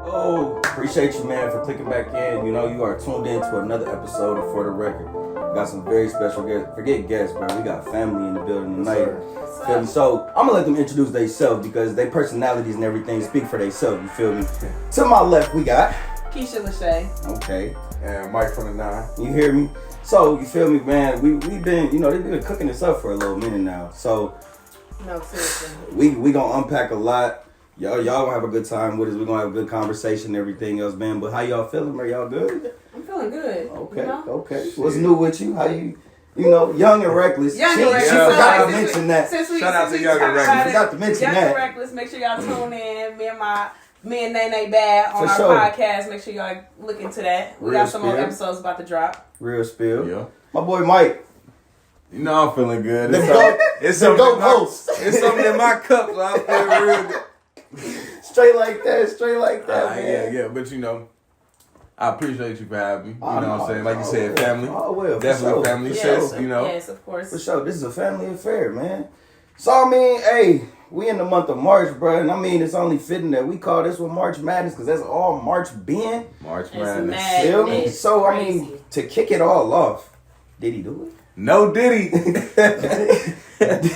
Oh, appreciate you, man, for clicking back in. You know, you are tuned in to another episode of For the Record. We got some very special guests. Forget guests, bro. We got family in the building tonight. Feel me? So I'm gonna let them introduce themselves because their personalities and everything speak for themselves. You feel me? To my left, we got Keisha Lachey. Okay. And Mike from the 9. You hear me? So you feel me, man? We've been, they've been cooking this up for a little minute now. So No, seriously. we gonna unpack a lot. Y'all gonna have a good time with us. We're gonna have a good conversation and everything else, man. But how y'all feeling? Are y'all good? I'm feeling good. Okay, You know? okay. What's new with you? How you young and reckless. Young She and reckless. forgot to Since mention that. Shout out to Young and Reckless. Forgot to mention Young that. and Reckless. Make sure y'all tune in. Me and Nene Bad on For our sure. podcast. Make sure y'all look into that. We Real got some more spill. episodes about to drop. Real spill. Yeah. My boy Mike. You know I'm feeling good. The It's GOAT. it's The something GOAT in my- host. It's something in my cup, so I feel real good. Straight like that, man. Yeah. But I appreciate you for having me. You Oh, know what no. I'm saying? Like you Oh, said, well. family. Oh, well, for Definitely sure. family Yes, shit, you know. Yes, of course. For sure, this is a family affair, man. So I mean, hey, we in the month of March, bro, and I mean it's only fitting that we call this one March Madness because that's all March been. March It's Madness. mad. Feel me? It's So I mean, crazy. to kick it all off, did he do No Diddy. it?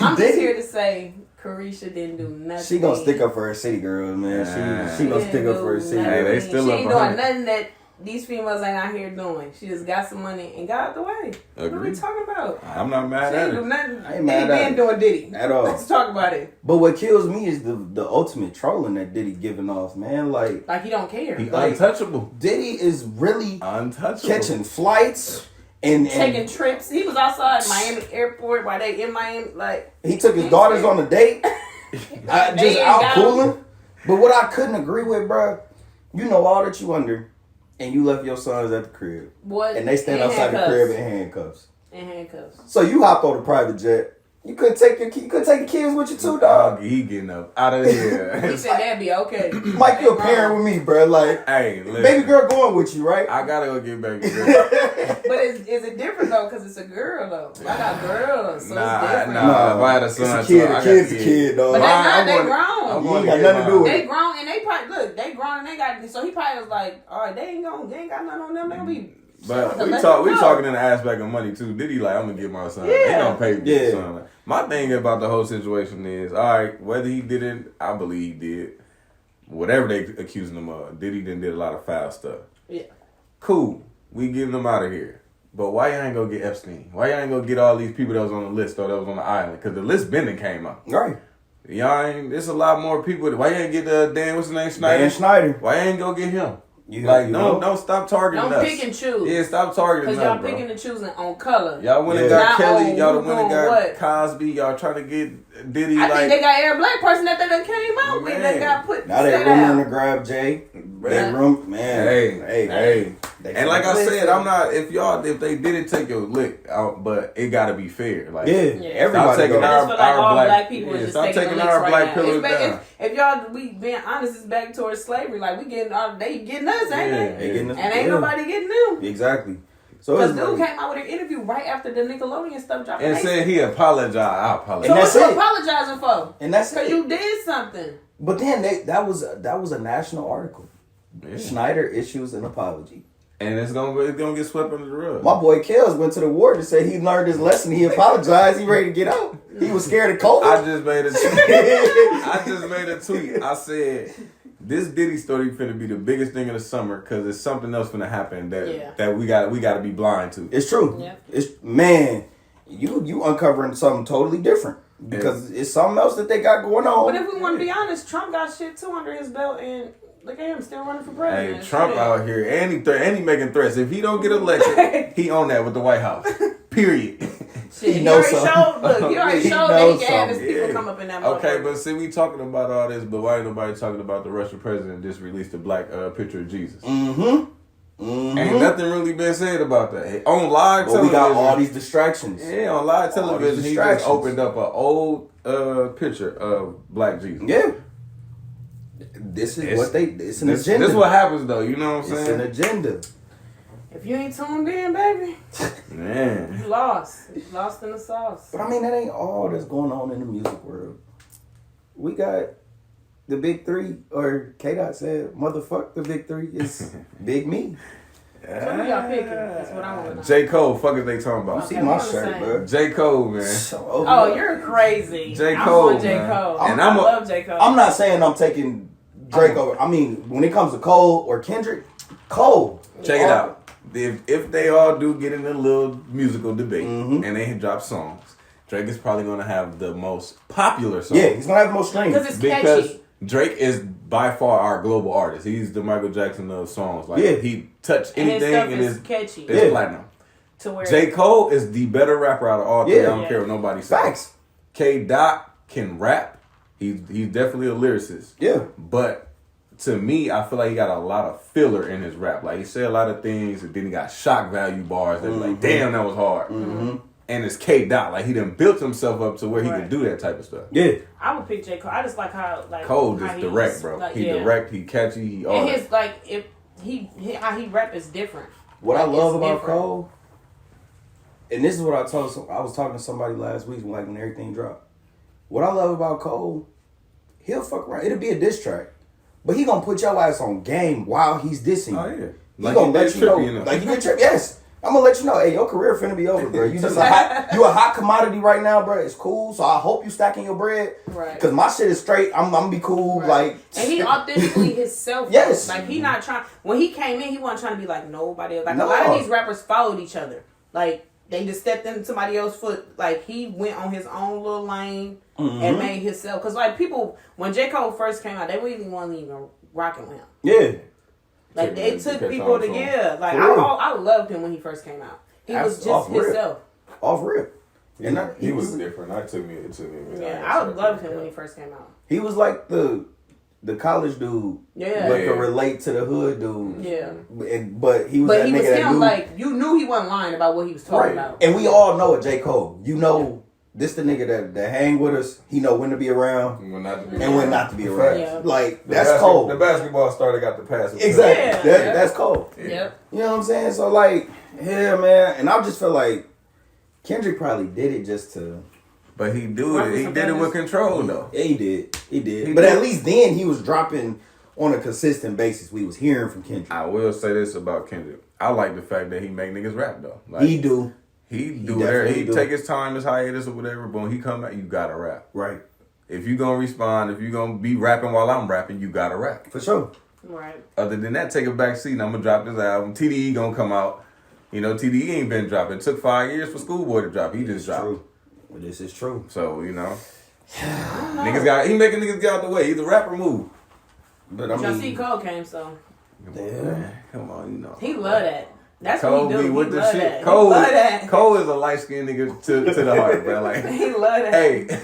I'm just here to say Carisha didn't do nothing. She gonna stick up for her city girls, man. She gonna stick up for her city. Hey, they girls. still She up ain't behind doing nothing that these females ain't out here doing. She just got some money and got out the way. What are we Agreed. talking about? I'm not mad She at ain't do it. nothing. I ain't mad Diddy at been it. doing Diddy. At all. Let's talk about it. But what kills me is the ultimate trolling that Diddy giving off, man. Like Like he don't care. He Like- untouchable. Diddy is really Untouchable. catching flights and Taking trips. He was outside Miami airport while they in Miami. Like he took his daughters on a date. They Just ain't out got cooling. But what I couldn't agree with, bro, you know all that you under, and you left your sons at the crib, what? and they stand outside the crib in handcuffs. In handcuffs. So you hopped on a private jet. You couldn't take the kids with you too, dog. He getting up out of here. He said that'd be okay. Mike, you a parent with me, bro. Like, Hey, listen. baby girl going with you, right? I gotta go get baby girl. But is it different though? Because it's a girl though. I got girls, so Nah, it's different. nah. If I had a It's son, a kid. I A got kid's a kids. kid, dog. But they I'm not. They going- grown. I'm You going ain't to got get nothing to do mine. with They grown and they probably look. They grown and they got. So he probably was like, all right, they ain't got nothing on them. They gonna be. But So we let talk. them We go. talking in the aspect of money too. Did he like? I'm gonna get my son. They Yeah. gonna pay me. Yeah. Son. My thing about the whole situation is, all right, whether he did it, I believe he did. Whatever they accusing him of, Diddy did a lot of foul stuff. Yeah. Cool. We getting them out of here. But why y'all ain't go get Epstein? Why y'all ain't go get all these people that was on the list or that was on the island? Because the list been and came out. Right. Y'all ain't. There's a lot more people. Why you ain't get Dan? What's his name? Schneider. Dan Schneider. Why you ain't go get him? You Don't stop targeting Don't us. pick and choose. Yeah, stop targeting Because us, y'all bro. picking and choosing on color. Y'all went and Yeah. got Not Kelly. on Y'all who went and doing got what. Cosby. Y'all trying to get Diddy. I like, think they got every black person that done came out with Man. that got put. Now they set rumoring out. to grab Jay. They Yeah. man. Hey. They And like I Listen. said, I'm not. If they didn't take your lick out, but it got to be fair. Like, yeah, Yeah. stop everybody taking go. I just feel like our all black- black people yeah, is just stop taking taking the our licks black right now. pillars It's down. back, if y'all, we being honest, it's back towards slavery. Like we getting, they getting us, ain't Yeah. they? They getting us- And ain't yeah. nobody getting them. Exactly. So Because it's dude like, came out with an interview right after the Nickelodeon stuff dropped. And They- said he apologized. I so apologize. And what that's you it. apologizing for? and that's Because it. you did something. But then that was a national article. Yeah. Schneider issues an apology. And it's gonna get swept under the rug. My boy Kells went to the ward and said he learned his lesson. He apologized. He ready to get out. He was scared of COVID. I just made a tweet. I said, this Diddy story finna be the biggest thing of the summer because there's something else finna happen that we got to be blind to. It's true. Yeah. It's man, you uncovering something totally different because it's something else that they got going on. But if we want to be honest, Trump got shit too under his belt, and look at him still running for Hey, president. Trump Shit. out here, and he making threats. If he don't get elected, he on that with the White House. Period. Shit, He he knows already something. showed. Look, he already He showed that he knows can have his something, people yeah. come up in that. Okay, motherfucker. but see, we talking about all this, but why ain't nobody talking about the Russian president just released a black picture of Jesus? Ain't nothing really been said about that. On live But television, we got all these distractions. yeah, on live all these television, he just distractions. opened up an old picture of black Jesus. Yeah. This is what they. It's an agenda. This what happens though. You know what I'm It's saying? an agenda. If you ain't tuned in, baby, Man. you lost. You lost in the sauce. But I mean, that ain't all that's going on in the music world. We got the big three, or K-Dot said, motherfuck the big three, it's Big Me. So who y'all picking? That's what I want to know. J. Cole, fuck is they talking about? See my shirt, bro. J. Cole, man. Oh, you're crazy. J. Cole, I'm on J. Cole. And I love J. Cole. I'm not saying I'm taking Drake over. I mean, when it comes to Cole or Kendrick, Cole. Check it out. If they all do get in a little musical debate and they drop songs, Drake is probably going to have the most popular song. Yeah, he's going to have the most streams. Because it's catchy. Drake is by far our global artist. He's the Michael Jackson of songs. Like he touched anything and it's catchy. It's platinum. To where J. Cole is the better rapper out of all three. I don't care what nobody says. Facts. K-Dot can rap. He's definitely a lyricist. Yeah. But to me, I feel like he got a lot of filler in his rap. Like he said a lot of things, and then he got shock value bars that's like, damn, that was hard. Mm-hmm. And it's K-Dot. Like he done built himself up to where he can do that type of stuff. Yeah. I would pick J. Cole. I just like how Cole how just direct, bro. Like, he direct, he catchy, he all and that. his like if how he rap is different. What I love about different. Cole, and this is what I told I was talking to somebody last week, like when everything dropped. What I love about Cole, he'll fuck around. It'll be a diss track, but he gonna put your ass on game while he's dissing. Oh yeah, He gonna let you know, like you get tripped. Yes. I'm gonna let you know, hey, your career finna be over, bro. You a hot commodity right now, bro. It's cool. So I hope you stacking your bread, right? Because my shit is straight. I'm gonna be cool, like. And he authentically himself. Yes. Like he not trying. When he came in, he wasn't trying to be like nobody else. Like a lot of these rappers followed each other. Like they just stepped into somebody else's foot. Like he went on his own little lane and made himself. Because like people, when J. Cole first came out, they wasn't even rocking with him. Yeah. Like they took people to like I loved him when he first came out. He was just himself. Off rip. And he was different. It took me. Yeah, I loved him when he first came out. He was like the college dude. Yeah. But could relate to the hood dude. Yeah. But he was that he nigga was that him. knew. Like you knew he wasn't lying about what he was talking about. And we all know a J. Cole. You know. This the nigga that hang with us. He know when to be around and when not to be around. Yeah. Like that's Cole. The basketball starter got the pass. Exactly. That's Cole. Yeah. You know what I'm saying? So like, yeah, man. And I just feel like Kendrick probably did it just to. But he did it with control though. Yeah, he did. But at least then he was dropping on a consistent basis. We was hearing from Kendrick. I will say this about Kendrick. I like the fact that he make niggas rap though. Like, he do. He take his time, his hiatus or whatever, but when he come out, you gotta rap. Right. If you gonna respond, if you gonna be rapping while I'm rapping, you gotta rap. For sure. Right. Other than that, take a back seat and I'm gonna drop this album. TDE gonna come out. You know, TDE ain't been dropping. It took 5 years for Schoolboy to drop. He just dropped. True. Well, this is true. So, you know. He making niggas get out the way. He's a rapper move. But I mean. Just see Cole came, so. Yeah. Come on, you know. He love that. That's Cole what he do. be with he the love shit. that. Cole is a light skinned nigga to the heart, bro. Like he love that. Hey,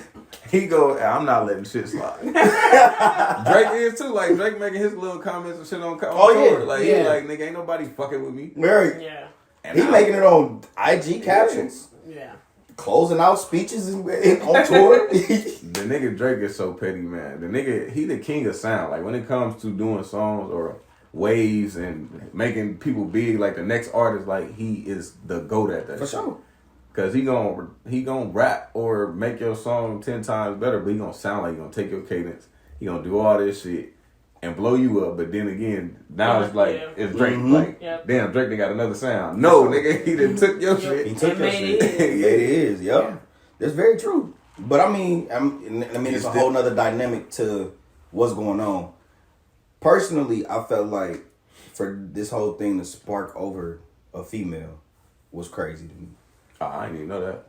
he go. I'm not letting shit slide. Drake is too. Like Drake making his little comments and shit on tour. Yeah. Like he like nigga, ain't nobody fucking with me. Very. Yeah. And he making it on IG captions. Yeah. Closing out speeches on tour. The nigga Drake is so petty, man. The nigga, he the king of sound. Like when it comes to doing songs or waves and making people big, like the next artist, like he is the GOAT at that. For shit. sure. Cause he gonna rap or make your song 10 times better, but he gonna sound like he gonna take your cadence. He gonna do all this shit and blow you up. But then again, now it's like it's Drake. Like damn, Drake done got another sound. No, nigga, he done took your shit. He took your shit. Yeah, it is. Yep. Yeah. That's very true. But I mean, it's a whole nother dynamic to what's going on. Personally, I felt like for this whole thing to spark over a female was crazy to me. Oh, I didn't even know that.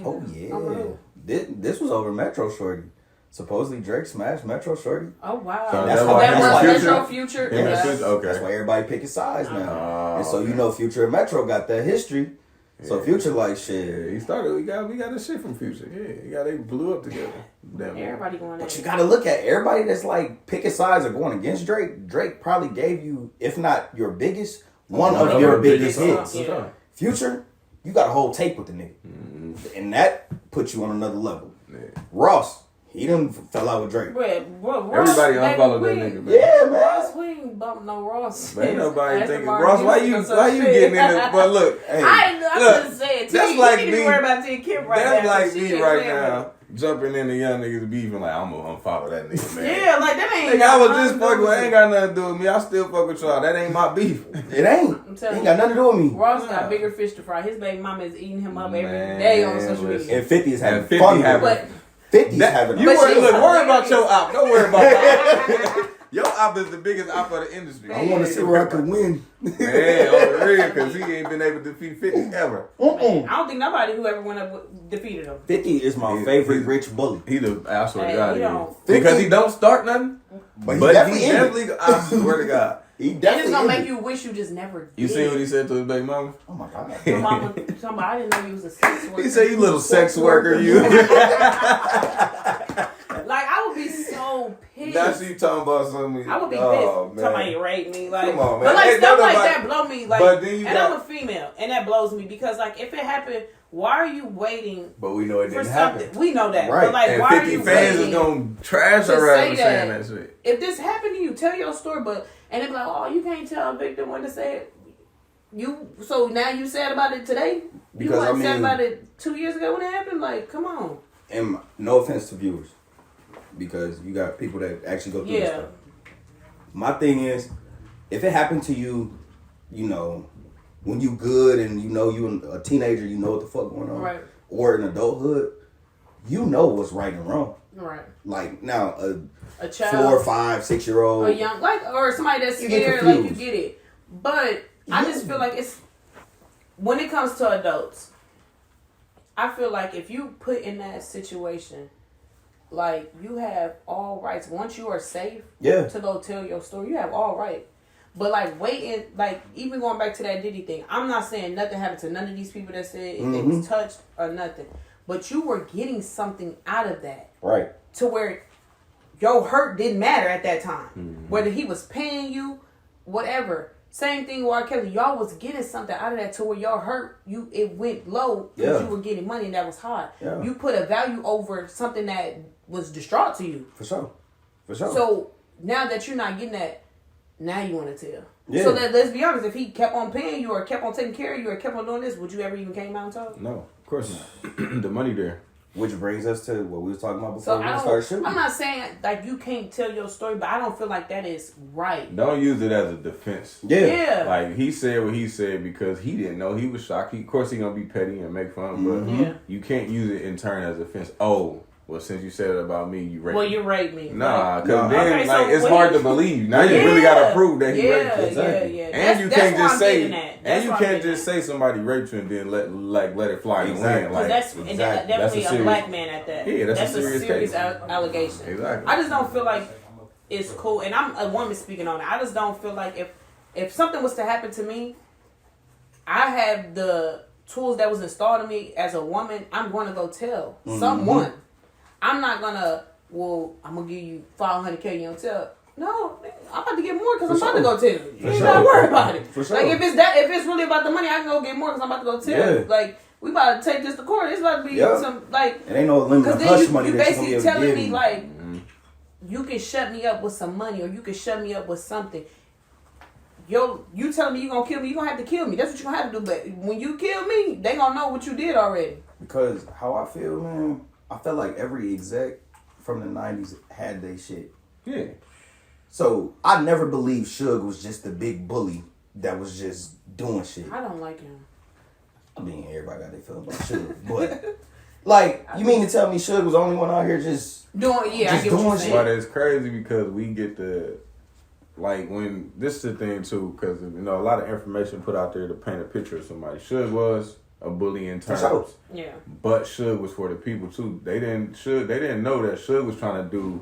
Oh yeah, this was over Metro Shorty. Supposedly Drake smashed Metro Shorty. Oh wow, so that's why Metro Future. Okay, that's why everybody picking sides now. And so you know, Future and Metro got that history. So Future like shit. Yeah, he started. We got the shit from Future. Yeah, they blew up together. Damn. Everybody going. But you got to look at everybody that's like picking sides or going against Drake. Drake probably gave you, if not your biggest, one of your biggest hits. Yeah. Future, you got a whole tape with the nigga, and that puts you on another level. Yeah. Ross, he done fell out with Drake. Everybody unfollowed that nigga, man. Yeah, man. Ross, we ain't bump no Ross. But ain't nobody thinking, Ross, why you getting in it? But look, hey, I'm just saying, that's like me. Worry about T. Kim right that's now. like me right now. jumping in the young niggas beefing like I'm gonna unfollow that nigga, man. Yeah, like that ain't. Nigga, I was just fucking with. Ain't got nothing to do with me. I still fuck with y'all. That ain't my beef. It ain't. It ain't got nothing to do with me. Ross got bigger fish to fry. His baby mama is eating him up every day on social media. And 50 is having fun. But 50's having. You worry about your op. Don't worry about that. Your op is the biggest op of the industry. I want to see where I can win. Man, on the real, because he ain't been able to defeat 50 ever. Man, I don't think nobody who ever went up defeated him. 50 is my favorite rich bully. He the I swear to God, because he don't start nothing. But he definitely I swear to God. He definitely it's gonna make you wish you just never did. You see what he said to his baby mama? Oh my God. My mama, somebody, I didn't know he was a sex worker. He said, you little sex worker, you. Like, I would be so pissed. Now she talking about something. I would be pissed. Man. Somebody rape me. Like, come on, man. But like Ain't stuff like nobody, that blow me. Like, but then I'm a female, and that blows me because like if it happened, why are you waiting? But we know it for didn't something? happen. We know that. Right. But like, and why 50 are you fans waiting is gonna trash to her say for saying that shit. If this happened to you, tell your story. But and they be like, oh, you can't tell a victim when to say it. So now you sad about it today? You weren't sad about it 2 years ago when it happened? Like, come on. And no offense to viewers, because you got people that actually go through this stuff. My thing is, if it happened to you, you know, when you good and you know you a teenager, you know what the fuck going on, right? Or in adulthood, you know what's right and wrong, right? Like now, a child, 4, 5, 6 year old, a young, like, or somebody that's scared, like you get it. But I just feel like it's when it comes to adults, I feel like if you put in that situation, like you have all rights. Once you are safe, to go tell your story, you have all right. But like waiting, like even going back to that Diddy thing, I'm not saying nothing happened to none of these people that said if they was touched or nothing. But you were getting something out of that, right? To where your hurt didn't matter at that time, whether he was paying you, whatever. Same thing with R. Kelly. Y'all was getting something out of that to where y'all hurt. It went low because you were getting money and that was hard. Yeah. You put a value over something that was distraught to you. For sure. So now that you're not getting that, now you want to tell. Yeah. So that let's be honest, if he kept on paying you or kept on taking care of you or kept on doing this, would you ever even came out and talk? No, of course not. The money there. Which brings us to what we was talking about before we started shooting. I'm not saying like you can't tell your story, but I don't feel like that is right. Don't use it as a defense. Yeah. Like he said what he said because he didn't know. He was shocked. Of course he gonna be petty and make fun, but you can't use it in turn as a defense. Oh, well, since you said it about me, you raped me. Well, you raped me. Nah, because then like it's hard to believe. Now you really gotta prove that he raped you. Exactly. And you can't just say, and you can't just say somebody raped you and then let it fly in the wind. Like that's definitely a black man at that. Yeah, that's a serious allegation. Exactly. I just don't feel like it's cool, and I'm a woman speaking on it. I just don't feel like if something was to happen to me, I have the tools that was installed in me as a woman. I'm going to go tell someone. I'm not gonna. Well, I'm gonna give you $500K. You don't tell. No, I'm about to get more because I'm about to go tell you. You ain't gotta worry about it. For sure. Like if it's really about the money, I can go get more because I'm about to go tell you. Like we about to take this to court. It's about to be some like. It ain't no limit hush money. You basically telling me like, you can shut me up with some money or you can shut me up with something. You telling me you gonna kill me? You gonna have to kill me. That's what you gonna have to do. But when you kill me, they gonna know what you did already. Because how I feel, man. I felt like every exec from the 90s had their shit. Yeah. So I never believed Suge was just the big bully that was just doing shit. I don't like him. I mean, everybody got their feelings about Suge. But, like, you mean to tell me Suge was the only one out here just doing, I get what you're saying. But it's crazy because we get like, when, this is the thing, too, because, you know, a lot of information put out there to paint a picture of somebody. Suge was a bully in terms. Sure. Yeah. But Suge was for the people too. They didn't know that Suge was trying to do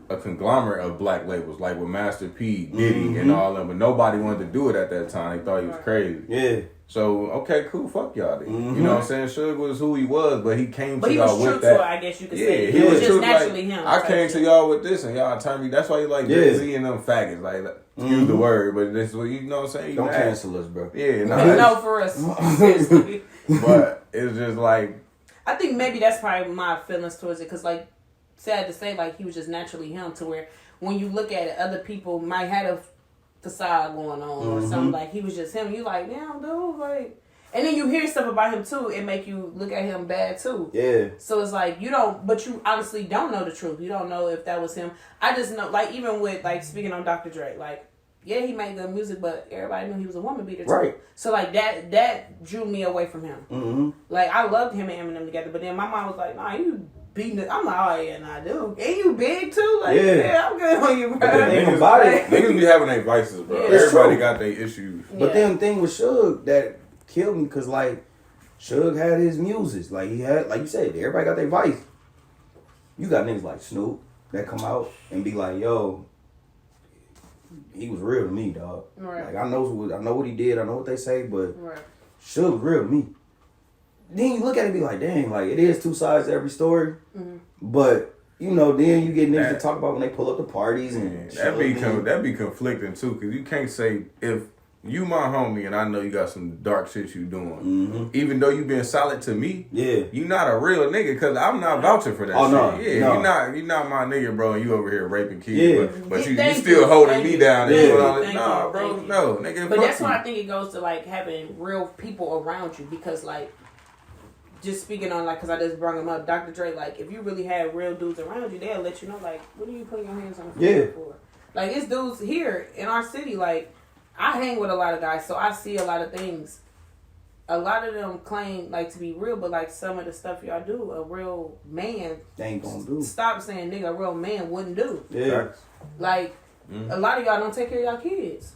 a conglomerate of black labels, like with Master P, Diddy, and all them. But nobody wanted to do it at that time. They thought he was crazy. Yeah. So okay, cool, fuck y'all then. You know what I'm saying? Suge was who he was, but he came to he y'all was with true that. To it, I guess you could say. He was just naturally him. I came to y'all with this, and y'all turned me. That's why you like Jay-Z and them faggots. Like use the word, but this is what you know what I'm saying. Don't cancel us, bro. Yeah, no, for us. But it's just like, I think maybe that's probably my feelings towards it, because like, sad to say, like he was just naturally him, to where when you look at it, other people might have a facade going on or something, like he was just him. You like, damn dude, like, And then you hear stuff about him too, it make you look at him bad too. Yeah. So it's like you honestly don't know the truth. You don't know if that was him. I just know, like, even with, like, speaking on Dr. Dre, like, yeah, he made good music, but everybody knew he was a woman beater too. Right. So, like, that drew me away from him. Mm-hmm. Like, I loved him and Eminem together, but then my mom was like, nah, you beating it. I'm like, oh yeah, nah, dude. And you big too? Like, yeah, I'm good on you, bro. Niggas be having their vices, bro. Yeah. Everybody got their issues. But then the thing with Suge that killed me, because, like, Suge had his muses. Like, he had, like you said, everybody got their vice. You got niggas like Snoop that come out and be like, yo, he was real to me, dog. Right. Like, I know what he did. I know what they say, but right. Suge was real to me. Then you look at it and be like, dang, like, it is two sides to every story. Mm-hmm. But, you know, then you get niggas to talk about when they pull up the parties and that be conflicting too, because you can't say, if you my homie and I know you got some dark shit you doing, mm-hmm. even though you been solid to me, you not a real nigga, because I'm not vouching for that shit. No. You not my nigga, bro, and you over here raping kids, but you Thank still you. holding me down and doing all this. Thank Nah, you. bro, Thank no, nigga. But that's why I think it goes to, like, having real people around you, because, like, just speaking on, like, because I just brought him up, Dr. Dre, like, if you really had real dudes around you, they'll let you know, like, what are you putting your hands on the floor for? Like, it's dudes here in our city, like, I hang with a lot of guys, so I see a lot of things. A lot of them claim, like, to be real, but, like, some of the stuff y'all do, a real man, they ain't gonna do. Stop saying nigga, a real man wouldn't do. Yeah. Like, a lot of y'all don't take care of y'all kids.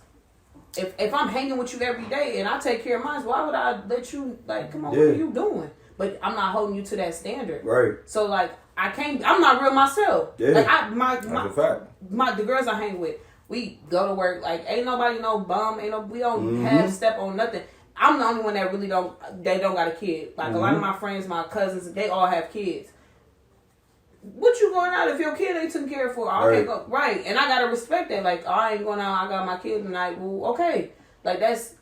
If I'm hanging with you every day and I take care of mine, why would I let you, like, come on, what are you doing? But I'm not holding you to that standard. Right. So, like, I'm not real myself. Yeah. Like, That's a fact. The girls I hang with, we go to work, like, ain't nobody no bum, we don't have step on nothing. I'm the only one that really don't got a kid. Like, a lot of my friends, my cousins, they all have kids. What you going out if your kid ain't taken care of for? I can't go. Right. And I gotta respect that. Like, I ain't going out, I got my kid tonight. Well, okay. Like,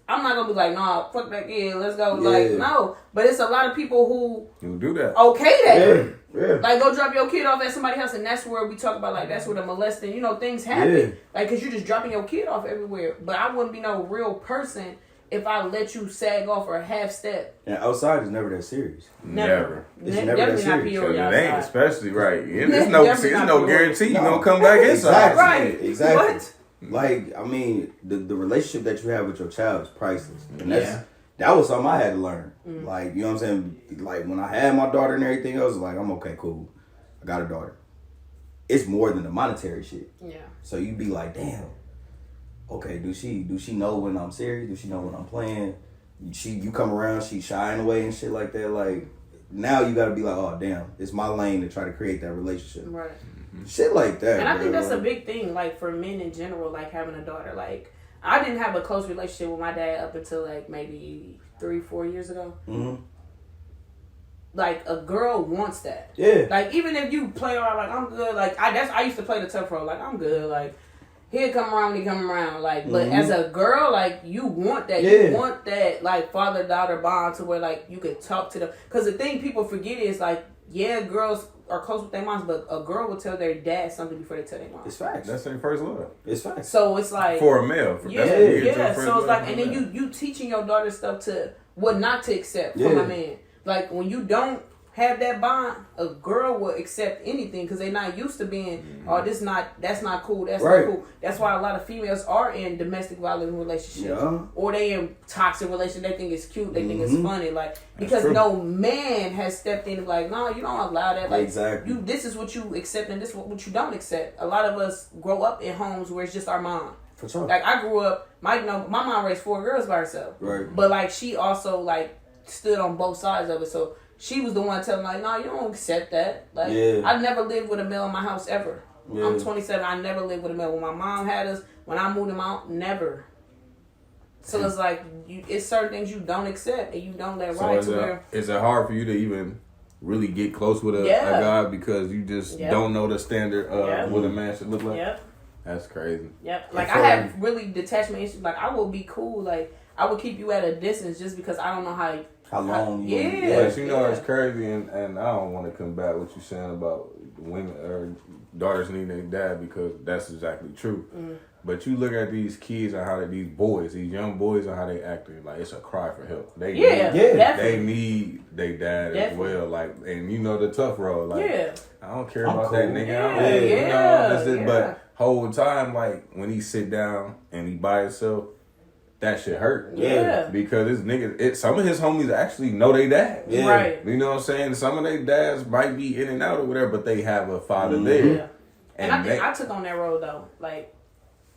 I'm not gonna be like, nah, fuck that kid, let's go. Yeah. Like, no. But it's a lot of people who do that. Okay that. Yeah. Like, go drop your kid off at somebody's house, and that's where we talk about, like, that's where the molesting, things happen. Yeah. Like, because you just dropping your kid off everywhere. But I wouldn't be no real person if I let you sag off or half step. And outside is never that serious. Never. It's never that serious. It ain't, especially, right. It's no guarantee you're going to come back inside. Exactly. Exactly. What? Like, I mean, the relationship that you have with your child is priceless. And that was something I had to learn. Like, you know what I'm saying? Like, when I had my daughter and everything else, like, I'm okay, cool. I got a daughter. It's more than the monetary shit. Yeah. So you be like, damn. Okay, do she know when I'm serious? Do she know when I'm playing? You come around, she shying away and shit like that. Like, now you gotta be like, oh damn, it's my lane to try to create that relationship. Right. Shit like that. And I think that's a big thing, like, for men in general, like, having a daughter. Like, I didn't have a close relationship with my dad up until, like, maybe 3-4 years ago. Mm-hmm. Like, a girl wants that. Yeah. Like, even if you play around, like, I'm good. Like, I used to play the tough role. Like, I'm good. Like, he'll come around when he come around. Like, but as a girl, like, you want that. Yeah. You want that, like, father-daughter bond to where, like, you could talk to them. Because the thing people forget is, like, yeah, girls are close with their moms, but a girl will tell their dad something before they tell their mom. It's facts. That's their first love. It's facts. So it's like, for a male. So it's like, and then you teaching your daughter stuff to what not to accept from a man. Like, when you don't have that bond, a girl will accept anything because they're not used to being, that's not cool, that's not cool. That's why a lot of females are in domestic violence relationships, or they in toxic relationships. They think it's cute, they think it's funny, like, because no man has stepped in and like, no, you don't allow that. Like, this is what you accept and this is what you don't accept. A lot of us grow up in homes where it's just our mom. For sure. Like, I grew up, my mom raised 4 girls by herself, but like, she also like stood on both sides of it. So she was the one telling me, like, no, you don't accept that. Like, I never lived with a male in my house ever. Yeah. I'm 27. I never lived with a male. When my mom had us, when I moved him out, never. So it's like, it's certain things you don't accept and you don't let ride to where. Is it hard for you to even really get close with a guy because you just don't know the standard of what a man should look like? Yep. That's crazy. Yep. Like, I have really detachment issues. Like, I will be cool. Like, I will keep you at a distance just because I don't know how long it's crazy, and I don't want to combat what you're saying about women or daughters need their dad because that's exactly true. But you look at these kids and how these young boys and how they acting, like it's a cry for help. They need their dad as well. Like, and you know the tough road. Like, I don't care about that nigga. But whole time, like when he sit down and he by himself, that shit hurt. Because this nigga, some of his homies actually know they dad. Right. You know what I'm saying? Some of their dads might be in and out or whatever, but they have a father there. And I think I took on that road though, like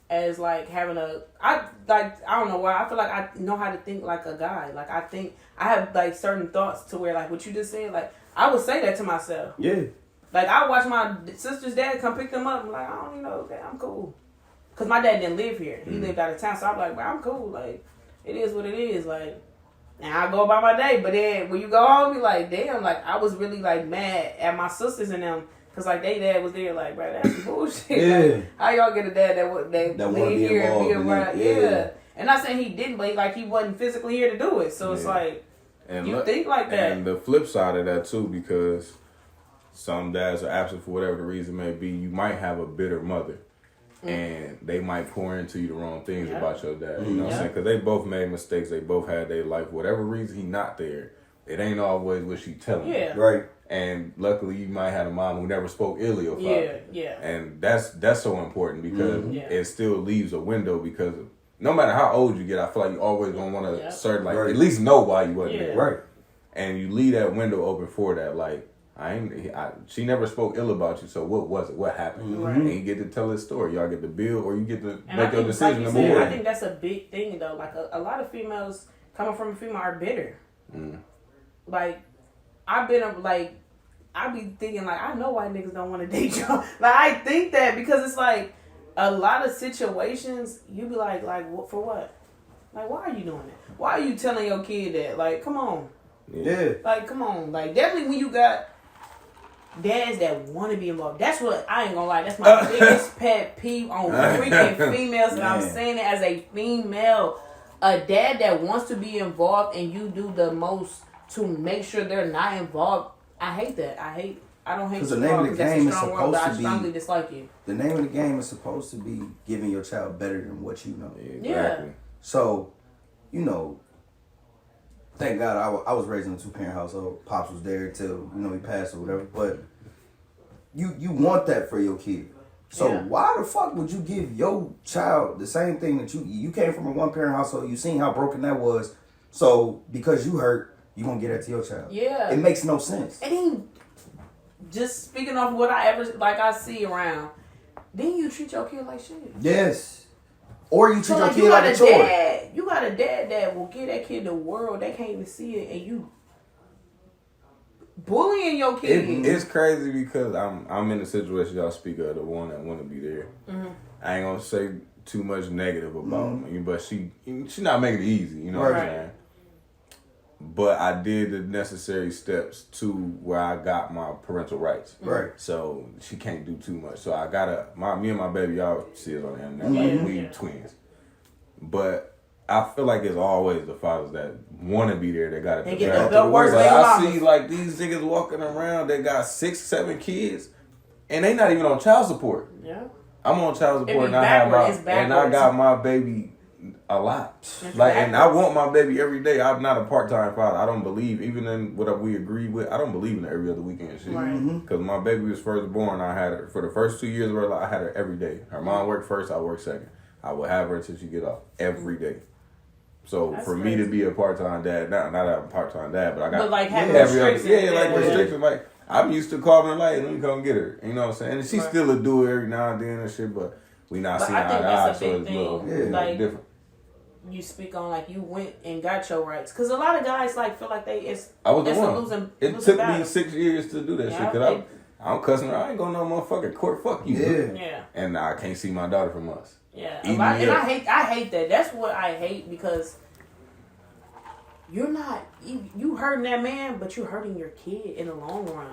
as like having I don't know why I feel like I know how to think like a guy. Like I think I have like certain thoughts to where like what you just said, like I would say that to myself. Yeah. Like I watch my sister's dad come pick them up. I'm like, I don't even know, okay, I'm cool. Cause my dad didn't live here. He lived out of town. So I'm like, bro, I'm cool. Like, it is what it is. Like, and I go about my day. But then when you go home, you like, damn, like I was really like mad at my sisters and them. Cause like they dad was there. Like, bro, that's bullshit. Like, how y'all get a dad that live here and be around? Yeah. And not saying he didn't, but like he wasn't physically here to do it. So it's like, and you think like that. And the flip side of that too, because some dads are absent for whatever the reason may be. You might have a bitter mother. And they might pour into you the wrong things about your dad. You know what I'm saying? Because they both made mistakes. They both had their life. Whatever reason he not there, it ain't always what she telling you. Right. And luckily you might have a mom who never spoke ill of your father. And that's so important because it still leaves a window because no matter how old you get, I feel like you always gonna want to at least know why you wasn't there. Right. And you leave that window open for that. Like, she never spoke ill about you, so what was it? What happened? Right. And you get to tell his story. Y'all get to build, or you get to and make your decision to move on. I think that's a big thing, though. Like, a lot of females coming from a female are bitter. Like, I be thinking, like, I know why niggas don't want to date y'all. Like, I think that because it's like, a lot of situations, you be like, for what? Like, why are you doing that? Why are you telling your kid that? Like, come on. Yeah. Like, come on. Like, definitely when you got dads that want to be involved. That's what, I ain't gonna lie, that's my biggest pet peeve on freaking females. And I'm saying it as a female. A dad that wants to be involved and you do the most to make sure they're not involved. I hate that. I don't hate because the name of the game is supposed to be. I strongly dislike it. The name of the game is supposed to be giving your child better than what you know. Exactly. So, you know, thank God I was raised in a 2-parent household. Pops was there till, he passed or whatever. But you want that for your kid. So why the fuck would you give your child the same thing that you came from a 1-parent household, you seen how broken that was. So because you hurt, you gonna get that to your child. Yeah. It makes no sense. And then just speaking of what I see around, then you treat your kid like shit. Yes. Or you treat your kid you like a chore. You got a dad that will give that kid the world. They can't even see it, and you bullying your kid. It's crazy because I'm in the situation y'all speak of, the one that want to be there. I ain't gonna say too much negative about me, but she not making it easy. You know what I'm saying? But I did the necessary steps to where I got my parental rights. Right. So she can't do too much. So I got me and my baby, y'all see it on the internet. Like, we twins. But I feel like it's always the fathers that want to be there that got it. I see like these niggas walking around that got 6, 7 kids and they not even on child support. Yeah. I'm on child support and I got my baby a lot. And I want my baby every day. I'm not a part-time father. I don't believe, even in what we agree with, I don't believe in every other weekend shit. Because my baby was first born, I had her for the first 2 years of her life. I had her every day. Her mom worked first, I worked second. I would have her until she get off every day. So that's for me to be a part-time dad, not a part-time dad, but I got having restrictions. Restrictions. Like, I'm used to calling her like, let me come get her. You know what I'm saying? And she still a do it every now and then and shit, but we not seeing eye to eye, so it's a little different. You speak on like you went and got your rights, because a lot of guys like feel like I was the one. It took me 6 years to do that shit, because I'm cussing her. I ain't going to no motherfucking court. Fuck you. Yeah. And I can't see my daughter for months. Yeah. And I hate that. That's what I hate, because you're not you hurting that man, but you're hurting your kid in the long run.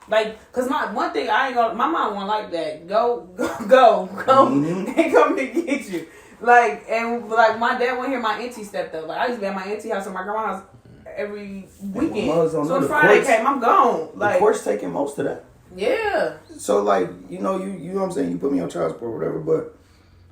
Like, cause my mom wasn't like that. Go. They come to get you. Like, and like my dad went here, my auntie stepped up. Like, I used to be at my auntie house or my grandma's house every weekend. So when Friday came, I'm gone. Like, the court's taking most of that. Yeah. So like, you know what I'm saying? You put me on child support or whatever, but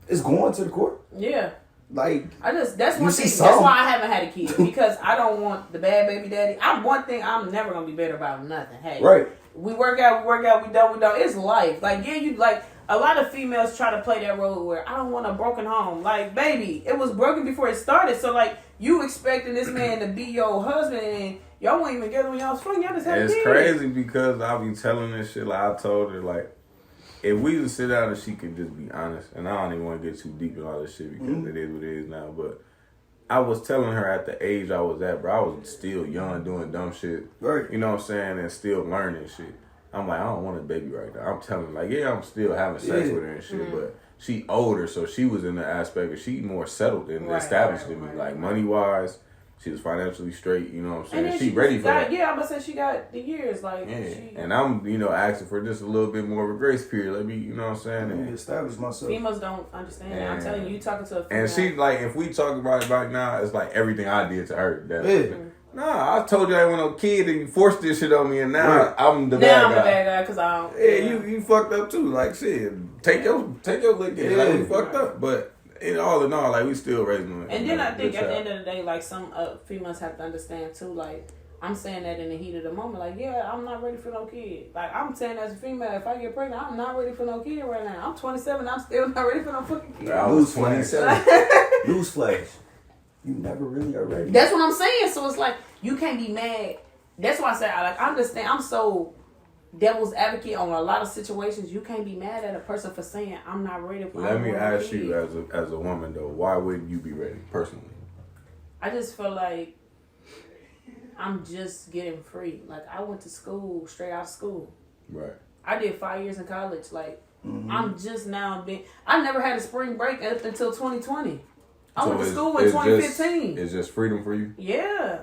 it's going to the court. Yeah. Like, that's one thing. That's why I haven't had a kid, because I don't want the bad baby daddy. One thing I'm never gonna be better about nothing. Hey, right. We work out, we don't. It's life. Like, yeah, you like a lot of females try to play that role where I don't want a broken home. Like, baby, it was broken before it started. So like, you expecting this man to be your husband and y'all weren't even together when y'all was fucking. Y'all just had a kid. It's crazy because I be telling this shit. Like, I told her, like, if we just sit down and she could just be honest, and I don't even want to get too deep in all this shit because it is what it is now, but I was telling her at the age I was at, bro, I was still young doing dumb shit. Right. You know what I'm saying? And still learning shit. I'm like, I don't want a baby right now. I'm telling her, like, yeah, I'm still having sex with her and shit, but she older, so she was in the aspect of she more settled and established than me. Like, money-wise, she was financially straight, you know what I'm saying? And she ready for that. Yeah, I'm going to say she got the years. Like, and I'm, asking for just a little bit more of a grace period. Let me, you know what I'm saying? Let me establish myself. Females don't understand that. I'm telling you talking to a female. And she, like, if we talk about it right now, it's like everything I did to her. Nah, I told you I want no kid and you forced this shit on me, and now I'm the bad guy. Now I'm the bad guy because I don't. Yeah, you fucked up too. Like, shit, take your lick in. Like, we fucked up, but all in all, like, we still raising them. And then I think at the end of the day, like, some females have to understand too. Like, I'm saying that in the heat of the moment. Like, yeah, I'm not ready for no kid. Like, I'm saying as a female, if I get pregnant, I'm not ready for no kid right now. I'm 27. I'm still not ready for no fucking kid. I was 27. Newsflash. You never really are ready. That's what I'm saying. So it's like, you can't be mad. That's why I say, I understand. I'm so devil's advocate on a lot of situations. You can't be mad at a person for saying, I'm not ready for. Let me ask you, as a woman though, why wouldn't you be ready personally? I just feel like I'm just getting free. Like, I went to school, straight out of school. Right. I did 5 years in college. Like, I'm just now I never had a spring break up until 2020. I went to school in 2015. It's just freedom for you? Yeah.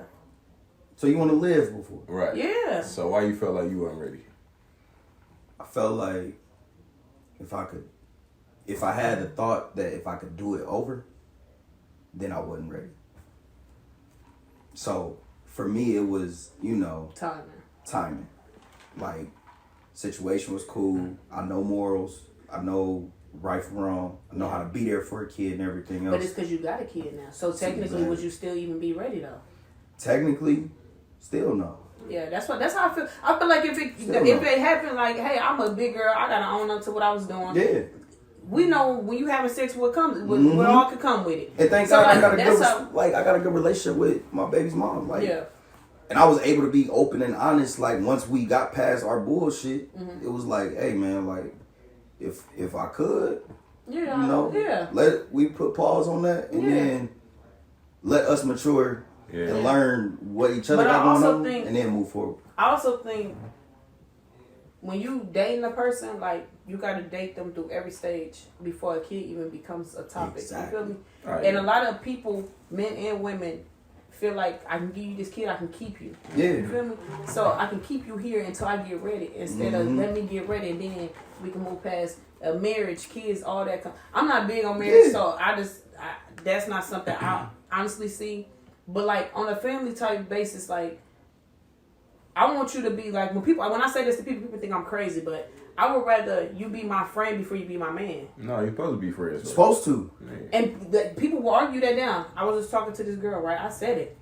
So you want to live before? Right. Yeah. So why you felt like you weren't ready? I felt like if I had the thought that if I could do it over, then I wasn't ready. So for me, it was, timing. Like, situation was cool. I know morals. I know right from wrong. I know how to be there for a kid and everything else. But it's because you got a kid now. So technically, would you still even be ready though? Technically, still no. Yeah, that's how I feel. I feel like if it happened, like, hey, I'm a big girl, I gotta own up to what I was doing. Yeah. We know when you having sex, what all could come with it. And thank God, I got a good relationship with my baby's mom. Like, yeah. And I was able to be open and honest. Like, once we got past our bullshit, it was like, hey man, like, if I could, we put pause on that and then let us mature and learn what each other got going on, and then move forward. I also think when you dating a person, like, you got to date them through every stage before a kid even becomes a topic. Exactly. You feel me? Right. And a lot of people, men and women, feel like I can give you this kid, I can keep you. Yeah. You feel me? So I can keep you here until I get ready, instead of let me get ready and then we can move past marriage, kids, all that. I'm not big on marriage, so that's not something I honestly see. But like on a family type basis, like, I want you to be like, when I say this to people think I'm crazy, but I would rather you be my friend before you be my man. No, you're supposed to be friends. You're supposed to. And people will argue that down. I was just talking to this girl, right? I said it.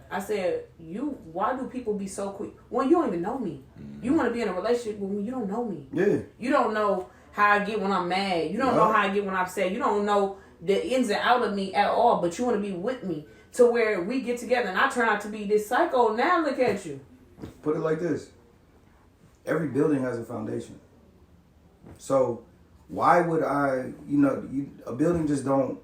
I said, why do people be so quick? Well, you don't even know me. You want to be in a relationship with me, you don't know me. Yeah. You don't know how I get when I'm mad. You don't know how I get when I'm sad. You don't know the ins and out of me at all, but you want to be with me to where we get together and I turn out to be this psycho. Now look at you. Put it like this. Every building has a foundation. So why would a building just don't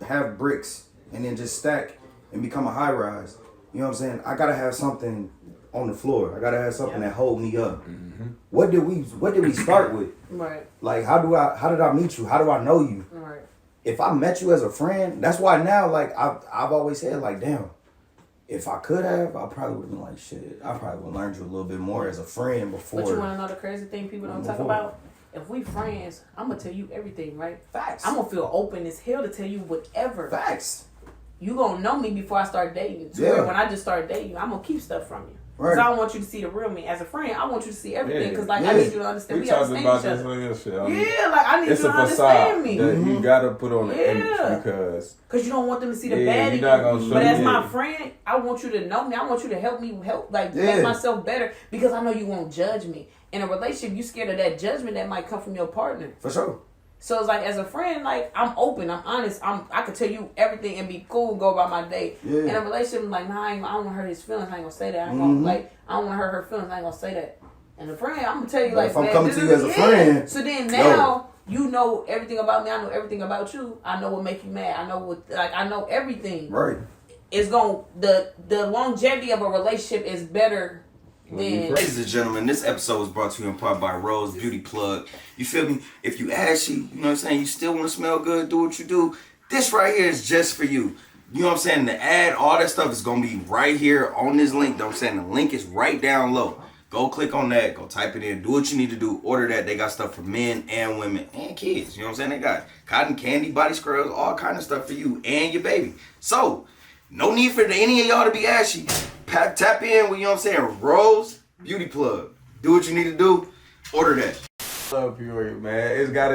have bricks and then just stack and become a high rise? You know what I'm saying? I gotta have something on the floor. I gotta have something that hold me up. Mm-hmm. What did we start with? Right. Like, how did I meet you? How do I know you? Right. If I met you as a friend, that's why now, like, I've always said, like, damn, if I could have, I probably would have been like, shit, I probably would have learned you a little bit more as a friend before. But you want to know the crazy thing people don't talk about? If we friends, I'm going to tell you everything, right? Facts. I'm going to feel open as hell to tell you whatever. Facts. You going to know me before I start dating. So when I just start dating you, I'm going to keep stuff from you. Because I don't want you to see the real me. As a friend, I want you to see everything. Because I need you to understand. We understand each other. I need you to understand me. That you gotta put on the image because you don't want them to see the bad in you. But as my friend, I want you to know me. I want you to help me make myself better because I know you won't judge me. In a relationship, you scared of that judgment that might come from your partner. For sure. So it's like, as a friend, like, I'm open, I'm honest, I could tell you everything and be cool, go about my day. Yeah. In a relationship, I'm like, nah, I don't want to hurt his feelings, I ain't gonna say that. I don't want to hurt her feelings, I ain't gonna say that. And a friend, I'm gonna tell you, but like, if I'm coming to you as a friend. So then now, you know everything about me, I know everything about you, I know what make you mad, I know everything. Right. It's the longevity of a relationship is better. Ladies and gentlemen, this episode was brought to you in part by Rose Beauty Plug. You feel me? If you ashy, you know what I'm saying, you still want to smell good, do what you do, this right here is just for you. You know what I'm saying? The ad, all that stuff is going to be right here on this link. You know what I'm saying? The link is right down low. Go click on that. Go type it in. Do what you need to do. Order that. They got stuff for men and women and kids. You know what I'm saying? They got cotton candy, body scrubs, all kind of stuff for you and your baby. So, no need for any of y'all to be ashy. Tap in with, you know what I'm saying, Rose Beauty Plug. Do what you need to do. Order that. Love Peoria, man. It got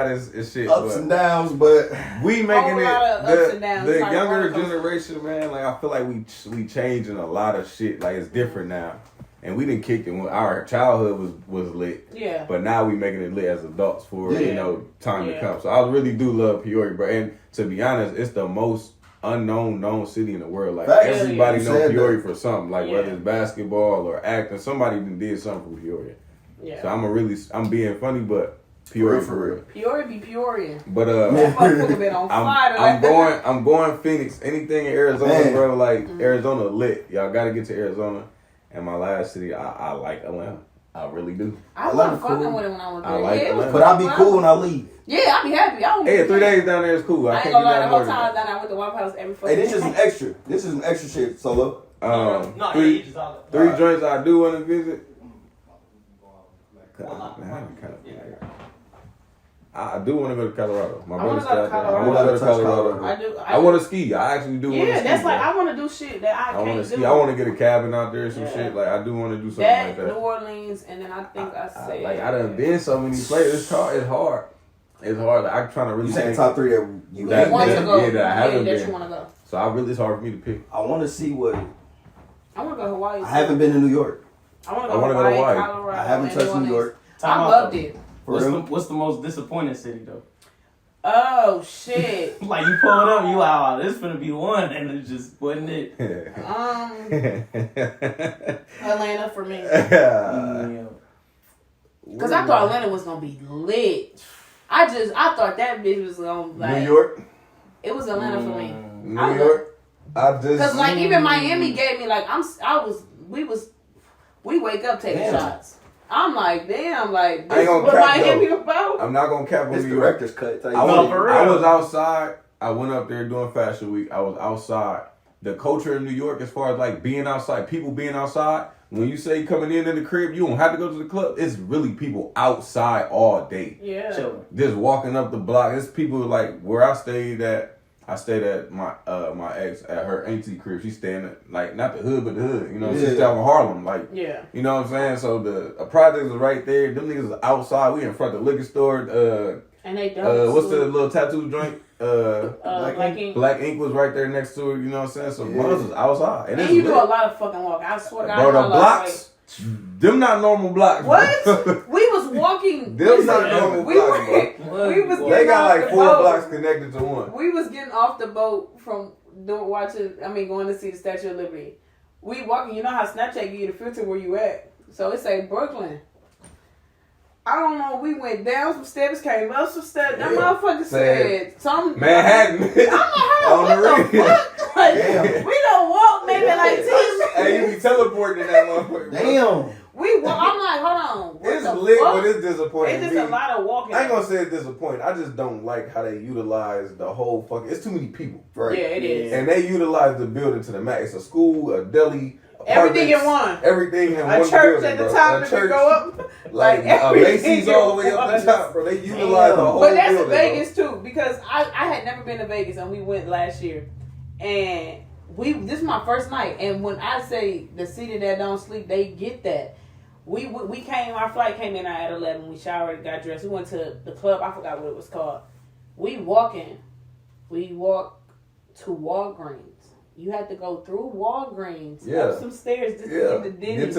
his shit. Ups and downs, but we making it the younger generation, man. Like I feel like we changing a lot of shit. Like it's different now. And we didn't kick it when our childhood was lit. Yeah. But now we making it lit as adults for time to come. So I really do love Peoria, bro. And to be honest, it's the most known city in the world. Like everybody know Peoria for something. Like whether it's basketball or acting, somebody did something for Peoria. Yeah. So I'm being funny, but Peoria for real. Peoria be Peoria. But I'm going Phoenix. Anything in Arizona, bro. Like Arizona lit. Y'all got to get to Arizona. And my last city, I like Atlanta. I really do. I wasn't fucking with it when I was there. I like Atlanta. But I'll be cool when I leave. Yeah, I'll be happy. Hey, 3 days down there is cool. I ain't gonna lie, the whole time down there I went to White House every fucking day. Hey, this is an extra. This is an extra shit, Solo. Three joints I do want to visit. I do want to go to Colorado. My brother's got there. I want to go to Colorado. I want to ski. I actually do want to ski. Yeah, that's like, I want to do shit that I can't do. I want to get a cabin out there, some shit. Like, I do want to do something like that. New Orleans, and then I think I said... I done been so many places. It's hard. It's hard. Like, I'm trying to really... You saying top 3 that you want to go. Yeah, that I haven't been. That you want to go. So it's hard for me to pick. I want to see what... I want to go to Hawaii. I haven't been to New York. I want to go to Hawaii, Colorado. I haven't touched New York. I loved it. What's the most disappointing city, though? Oh, shit. Like, you pull it up, you like, oh, this finna be one, and it just wasn't it. Atlanta for me. Because I thought Atlanta was going to be lit. I thought that bitch was going to, like... New York? It was Atlanta for me. New York? Because, like, even Miami gave me, like, we wake up taking shots. I'm like, damn, like, this is what Miami about? I'm not going to cap on New York. Director's cut. I was outside. I went up there doing Fashion Week. I was outside. The culture in New York, as far as, like, being outside, people being outside, when you say coming in the crib, you don't have to go to the club. It's really people outside all day. Yeah. Chilling. Just walking up the block. It's people, like, where I stayed at my ex at her auntie crib. She's staying at, like, not the hood, but the hood. You know, she's down in Harlem. Like, you know what I'm saying? So the project is right there. Them niggas is outside. We in front of the liquor store. And they don't. What's the little tattoo joint? Black Ink. Black Ink was right there next to it. You know what I'm saying? So ones is outside. And you do a lot of fucking walking. I swear to God. Bro, the blocks, them not normal blocks. What? We was walking. Them not normal blocks, bro. We was getting They got off like the 4 boat. blocks connected to one. We was getting off the boat from going to see the Statue of Liberty. We walking. You know how Snapchat give you the filter where you at. So it say Brooklyn. I don't know. We went down some steps, came up some steps. That motherfucker said some Manhattan. I'm like, what the fuck? Like, we don't walk maybe like 10 minutes. Hey, you be teleporting in that motherfucker. Damn. We walk. I'm like, hold on. It's lit, but it's disappointing. It's just a lot of walking. I ain't gonna say it's disappointing. I just don't like how they utilize the whole fucking. It's too many people. Right. Yeah, it is. And they utilize the building to the max. It's a school, a deli. Everything in one. Everything in one. A church building, at the bro. top if you go up. Like Macy's all the way up the top, bro. They utilize the whole But that's building, Vegas too, because I had never been to Vegas and we went last year. And this is my first night, and when I say the city that don't sleep, they get that. We came, our flight came in at 11. We showered, got dressed. We went to the club. I forgot what it was called. We walked to Walgreens. You had to go through Walgreens, up some stairs just to get to Denny's.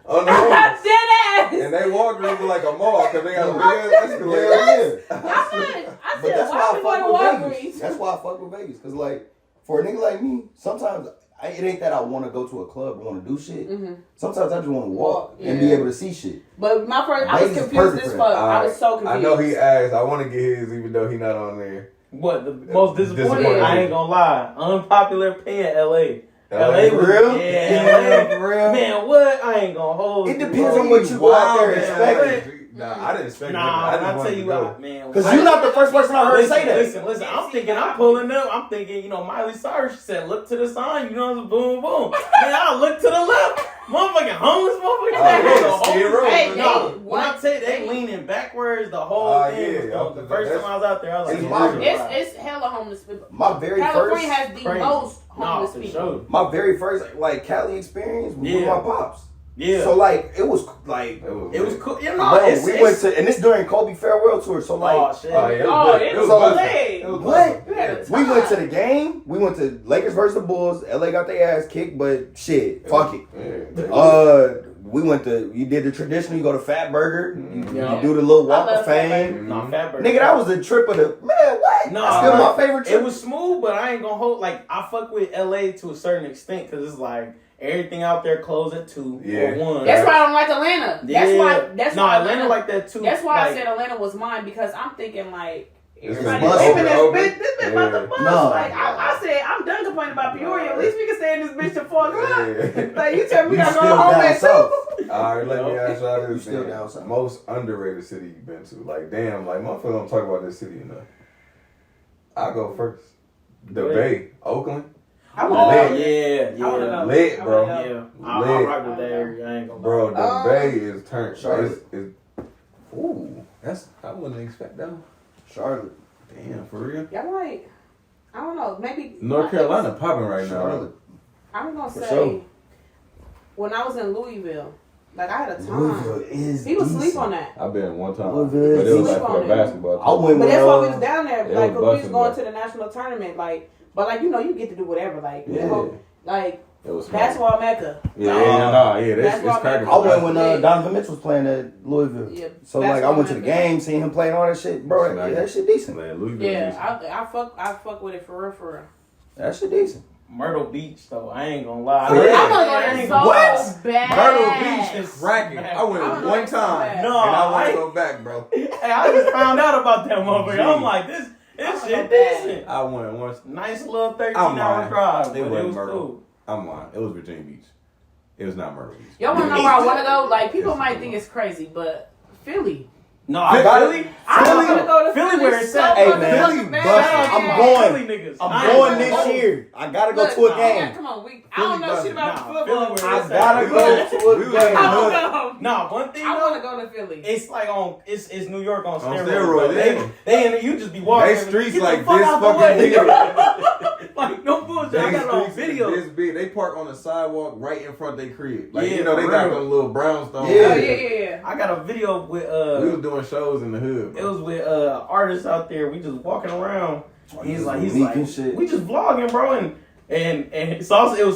On the I'm dead ass. And they Walgreens like a mall because they got a big ass escalator. I said, why we going to Walgreens? That's why I fuck with Vegas. Because, like, for a nigga like me, sometimes it ain't that I want to go to a club or want to do shit. Mm-hmm. Sometimes I just want to walk and be able to see shit. But my first, I was confused as fuck. I was so confused. I know he asked. I want to get his even though he not on there. What, the most disappointing? I ain't gonna lie. Unpopular opinion, LA. LA for real? Yeah, for real. Man, what? I ain't gonna hold. It depends on what you go out there expecting. Nah, I didn't expect that. I'll tell you what, man. Because you're not the first person I heard say that. Listen. I'm thinking I'm pulling up. I'm thinking, Miley Cyrus, she said, look to the sign. Boom, boom. Man, I look to the left. Motherfucking homeless motherfuckers. When I tell you, they leaning backwards the whole thing. The first time I was out there, I was like, it's hella homeless people. California has the most homeless people. Sure. My very first, like, Cali experience was with my pops. Yeah. So, like, it was cool. We went to, and this during Kobe farewell tour. So, like, it was lit. What? We went to the game. We went to Lakers versus the Bulls. LA got their ass kicked, but shit, fuck it. We went to, you did the traditional, you go to Fat Burger, you do the little walk of fame. Fat Burger. Nigga, that was the trip of the, man, what? No, that's still my favorite trip. It was smooth, but I ain't gonna hold, like, I fuck with LA to a certain extent, because it's like, everything out there closed at 2 or 1. That's why I don't like Atlanta. That's why Atlanta like that too. That's why I said Atlanta was mine, because I'm thinking like everybody living this bitch about the bus. Like I said, I'm done complaining about Peoria. At least we can stay in this bitch till 4 o'clock. Like you tell me we gotta go home at 2. Alright, let me ask y'all this. Still down south. Most underrated city you've been to. Like, damn, like motherfuckers don't talk about this city enough. I'll go first. The Bay, Oakland. I want to go. Lit, bro. I'll rock with that area. I ain't gonna. Bro, the Bay is turned. Charlotte. Ooh, I wouldn't expect that. Charlotte. Damn, for real. Y'all like, I don't know, maybe North Carolina popping right now. I'm gonna say when I was in Louisville, like I had a time. People sleep on that. I've been one time, Louisville, but it was like for a basketball team. But that's why we was down there, like, cause we was going to the national tournament, like. But like you get to do whatever, like like basketball Mecca. That's cracking. I went when Donovan Mitchell was playing at Louisville. Yeah, so like I went to the game, seen him playing all that shit, bro. That shit decent. Man, Louisville I fuck with it for real. That shit decent. Myrtle Beach though, I ain't gonna lie. I'm so bad. Myrtle Beach is cracking. I went one time, and I want to go back, bro. Hey, I just found out about that motherfucker. I'm like this shit decent. I went once. Nice little 13-hour drive. It was Myrtle. Cool. I'm lying. It was Virginia Beach. It was not Myrtle Beach. Y'all want to know where I want to go? Like, people might think it's crazy, but Philly. No, I want to go to Philly where it's at. Hey, man. Philly, I'm going this year. I gotta go to a game. Come on, I don't know shit about football. I gotta go to a game. One thing I want to go to Philly. It's like it's New York on steroids. They you just be walking. They streets like this fucking big. Like no bullshit. I got it on video. This big. They park on the sidewalk right in front of their crib. Like they got them little brownstones. Yeah. I got a video with we was doing shows in the hood. It was with artists out there. We just walking around. He's like, we just vlogging, bro, and it was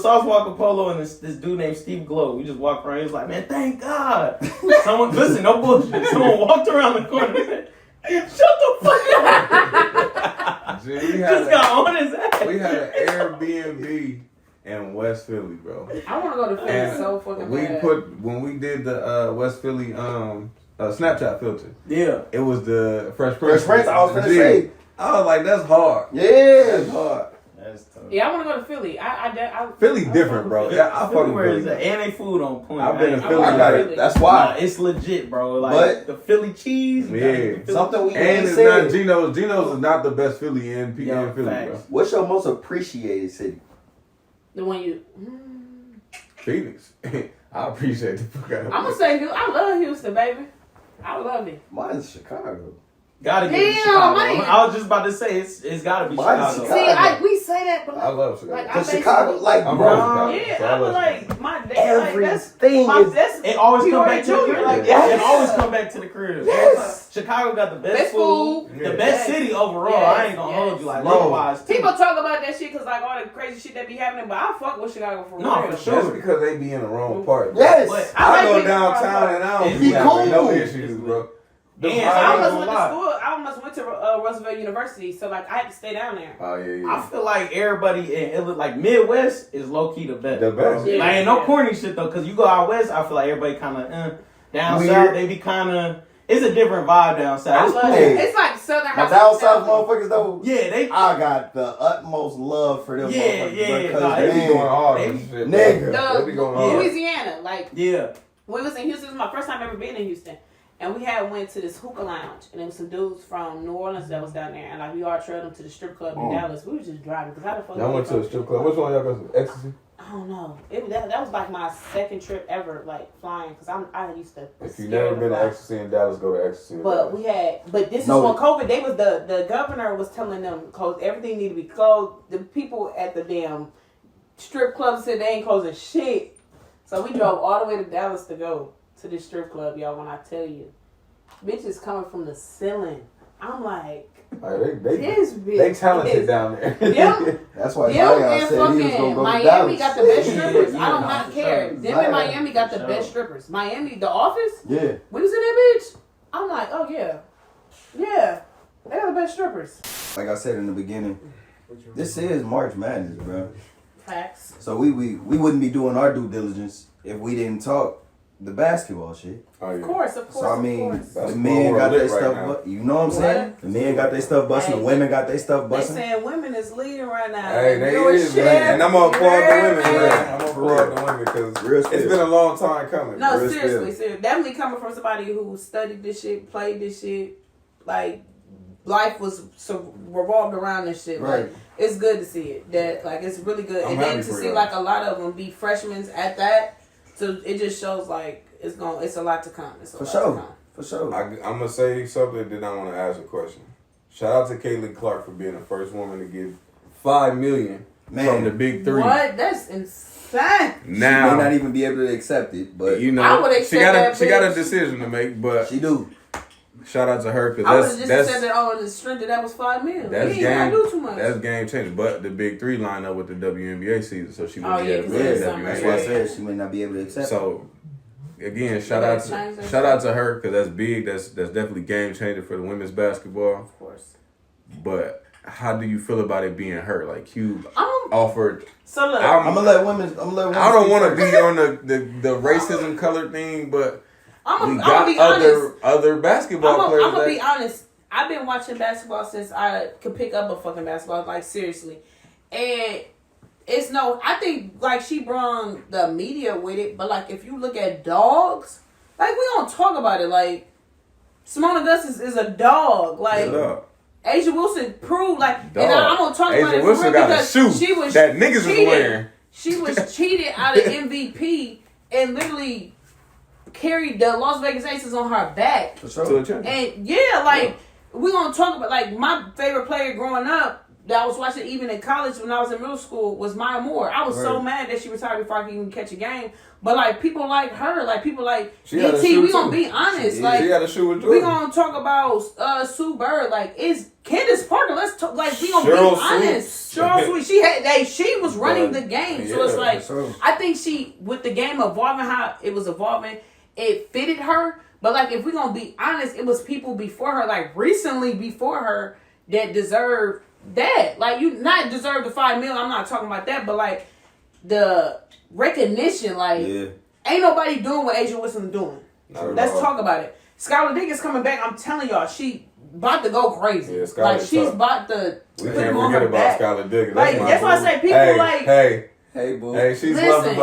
Sauce Walker Polo and this dude named Steve Glow. We just walked around. He was like, man, thank God. Someone, listen, no bullshit. Someone walked around the corner and said, shut the fuck up. Dude, got on his ass. We had an Airbnb in West Philly, bro. I want to go to Philly so fucking bad. When we did the West Philly Snapchat filter. Yeah. It was the Fresh Prince. I was gonna say. I was like, that's hard. Yeah, that's hard. That's tough. Yeah, I want to go to Philly. Philly different, bro. Yeah, I fuck with Philly. And they food on point. I've been to Philly. That's why. Nah, it's legit, bro. Like the Philly cheese. Yeah. Something we and it's said. not Geno's. Geno's is not the best Philly in Philly, bro. What's your most appreciated city? The one you... Phoenix. I appreciate the fuck out of it. I'm going to say, I love Houston, baby. I love it. Mine's Chicago. Gotta get to Chicago. I was just about to say it's gotta be Chicago. See, we say that, but I love Chicago. Like, Chicago, like, I'm bro. Yeah, I feel like my dad. Everything it always come back to the crib. Like, it always come back to the crib. Yes. Chicago got the best food, the best city overall. Yes. I ain't gonna hold you like otherwise. People talk about that shit because like all the crazy shit that be happening, but I fuck with Chicago for real. For sure. That's because they be in the wrong part. Yes. But I go downtown and I don't be cool. No issues, bro. I almost went to Roosevelt University, so like I had to stay down there. Oh yeah. I feel like everybody in like Midwest is low key the best. The best. Yeah. Like ain't no corny shit though, cause you go out west, I feel like everybody kind of down Weird. south. They be kind of. It's a different vibe down south. It's cool. It's like Southern My House. down south motherfuckers though. Yeah, I got the utmost love for them motherfuckers. Because Nah, They be man, going hard on this shit. nigga. They be going hard. Louisiana, like Yeah. we was in Houston. This was my first time ever being in Houston. And we had went to this hookah lounge, and there was some dudes from New Orleans that was down there, and like we all trailed them to the strip club in Dallas. We were just driving because how the fuck? Y'all went to a strip club. Which one y'all go to? Ecstasy? I don't know. That was like my second trip ever, like flying, because I used to. If you never been to Ecstasy in Dallas, go to Ecstasy. But this is when COVID. They was the governor was telling them close everything need to be closed. The people at the damn strip club said they ain't closing shit. So we drove all the way to Dallas to go to this strip club, y'all. When I tell you, bitches coming from the ceiling, I'm like, they talented down there. Yeah. That's why and said he was gonna go to Miami Dallas. got the best strippers. I do not for care. sure. Them and Miami got the best strippers. Miami, the office. Yeah. We was in that bitch. I'm like, oh yeah, they got the best strippers. Like I said in the beginning, this is March Madness, bro. Facts. So we wouldn't be doing our due diligence if we didn't talk the basketball shit. Oh, yeah. Of course. So I mean, That's the men got their stuff. right You know what I'm saying? The men got their stuff busting. The women got their stuff They busting. saying women is leading right now. Hey, they Your is, shit, man. And I'm gonna applaud the women, man. man. I'm gonna applaud the women because it's been a long time coming. No, Real seriously. still. Definitely coming from somebody who studied this shit, played this shit. Like, life was revolved around this shit. Right. Like, it's good to see it. That like it's really good. I'm And then happy to for see y'all. like a lot of them be freshmen at that. So it just shows like it's a lot to come. It's a For lot sure. to come. For sure. I'm gonna say something, then I want to ask a question. Shout out to Caitlin Clark for being the first woman to give $5 million from the Big Three. What? That's insane. Now, she may not even be able to accept it, but you know, I would accept she got that she got a bitch. decision to make, but she do. shout out to her I would have because just said that on the strength that was $5 million. that's You ain't gotta game. do too much. That's game changing. But the Big Three line up with the WNBA season, so she wouldn't Oh, be yeah, able to because win it's the summer. That's why I WNBA. said she may not be able to accept it. So again, shout Yeah, out to her because that's big. That's definitely game changer for the women's basketball. Of course. But how do you feel about it being her? Like Cube I'm offered. so look. I'm gonna let women. I don't want to be on the racism color thing, but I'm we gonna got be honest. other basketball players. I'm gonna that- be honest. I've been watching basketball since I could pick up a fucking basketball, like seriously. And it's I think like she brung the media with it, but like if you look at dogs, like we don't talk about it. Like Simone Augustus is a dog. Like Asia Wilson proved like, and I'm gonna talk about Asia it for Wilson real got a because shoe she was that niggas was cheated. wearing. She was cheated out of MVP and literally carried the Las Vegas Aces on her back. For sure. And we gonna talk about like my favorite player growing up that I was watching even in college when I was in middle school was Maya Moore. I was so mad that she retired before I could even catch a game. But like people like her, like people like ET, we gonna be honest. Like she got a shoe with Jordan. we gonna talk about Sue Bird. Like it's Candace Parker. Let's talk. Like we gonna Cheryl be honest. Cheryl Sweet. She was running the game. So it's like I think she with the game evolving how it was evolving, it fitted her. But like if we gonna be honest, it was people before her, like recently before her, that deserved that. Like you not deserve the $5 million. I'm not talking about that, but like the recognition, like ain't nobody doing what Asia Wilson doing. Let's talk about it. Skylar Diggins coming back. I'm telling y'all, she about to go crazy. Yeah, like she's about to. We put can't him on forget her about back. Skylar Diggins. Like that's why I say people Hey, boo. Hey, she's Listen,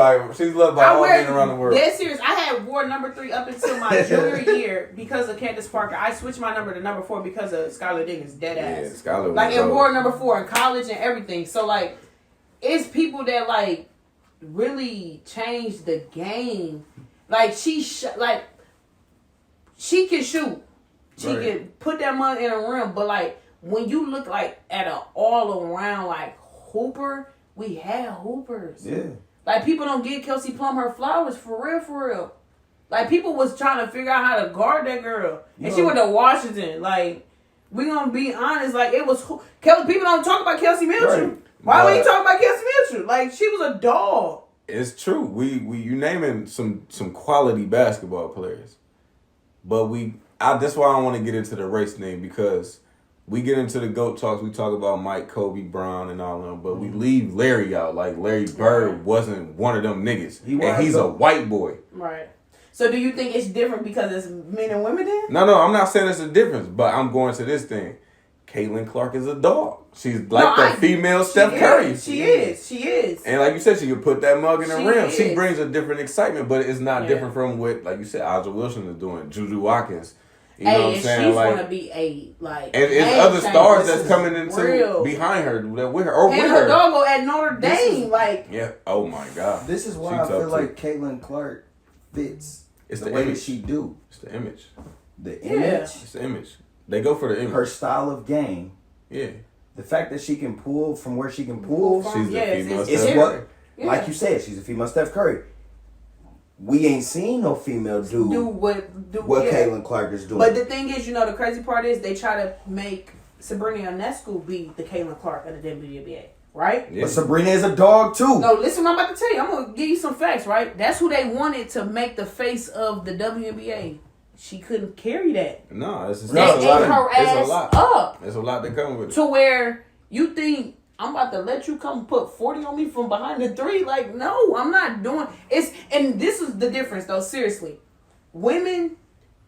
loved by all men around the world. Dead serious. I had wore number 3 up until my junior year because of Candace Parker. I switched my number to number 4 because of Skylar Diggins. Dead ass. Yeah, Skylar like was in dope. ward number 4 in college and everything. So like, it's people that like really changed the game. Like she can shoot. She could put that money in a rim. But like when you look like at an all around like hooper, we had hoopers. Yeah. Like people don't give Kelsey Plum her flowers for real. Like people was trying to figure out how to guard that girl, and she went to Washington. Like we gonna be honest, like it was Kelsey. People don't talk about Kelsey Mitchell. Right. Why we ain't talking about Kelsey Mitchell? Like she was a dog. It's true. We you naming some quality basketball players, but that's why I want to get into the race thing, because we get into the GOAT talks. We talk about Mike, Kobe, Brown, and all of them, but we leave Larry out. Like Larry Bird wasn't one of them niggas, and he's a white boy. Right. So do you think it's different because it's men and women then? No, I'm not saying it's a difference, but I'm going to this thing. Caitlin Clark is a dog. She's like the female Steph Curry. She is. And like you said, she could put that mug in the rim. She brings a different excitement, but it's not different from what, like you said, Aja Wilson is doing, Juju Watkins. You know what I'm saying? She's like, gonna be and it's other stars that's coming into behind her with her or with her. Her doggo at Notre Dame, Oh my God. This is why I feel like Caitlin Clark fits. It's the the way image. that she do. It's the image. The image. It's the image. They go for the image. Her style of game. Yeah. The fact that she can pull from where she can pull. She's a female Steph Curry. Like you said, she's a female Steph Curry. We ain't seen no female do what Caitlin Clark is doing. But the thing is, the crazy part is they try to make Sabrina Ionescu be the Caitlin Clark of the WNBA. Right? Yeah. But Sabrina is a dog too. No, listen what I'm about to tell you. I'm going to give you some facts, right? That's who they wanted to make the face of the WNBA. She couldn't carry that. No, it's just they ate her ass up. There's a lot that comes with it. To where you think, I'm about to let you come put 40 on me from behind the three. Like, no, I'm not doing and this is the difference though, seriously. Women,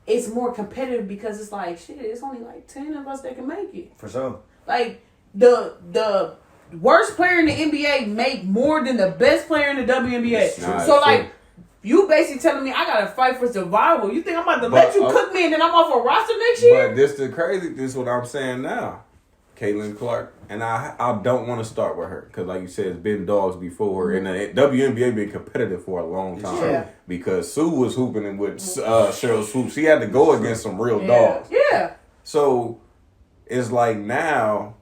it's more competitive because it's like, shit, it's only like 10 of us that can make it. For sure. Like, the worst player in the NBA make more than the best player in the WNBA. So like, you basically telling me I gotta fight for survival. You think I'm about to let you cook me and then I'm off a roster next year? But this is what I'm saying now. Caitlin Clark, and I don't want to start with her because, like you said, it's been dogs before her, and the WNBA been competitive for a long time because Sue was hooping with Cheryl Swoop. She had to go against some real dogs. Yeah. So it's like now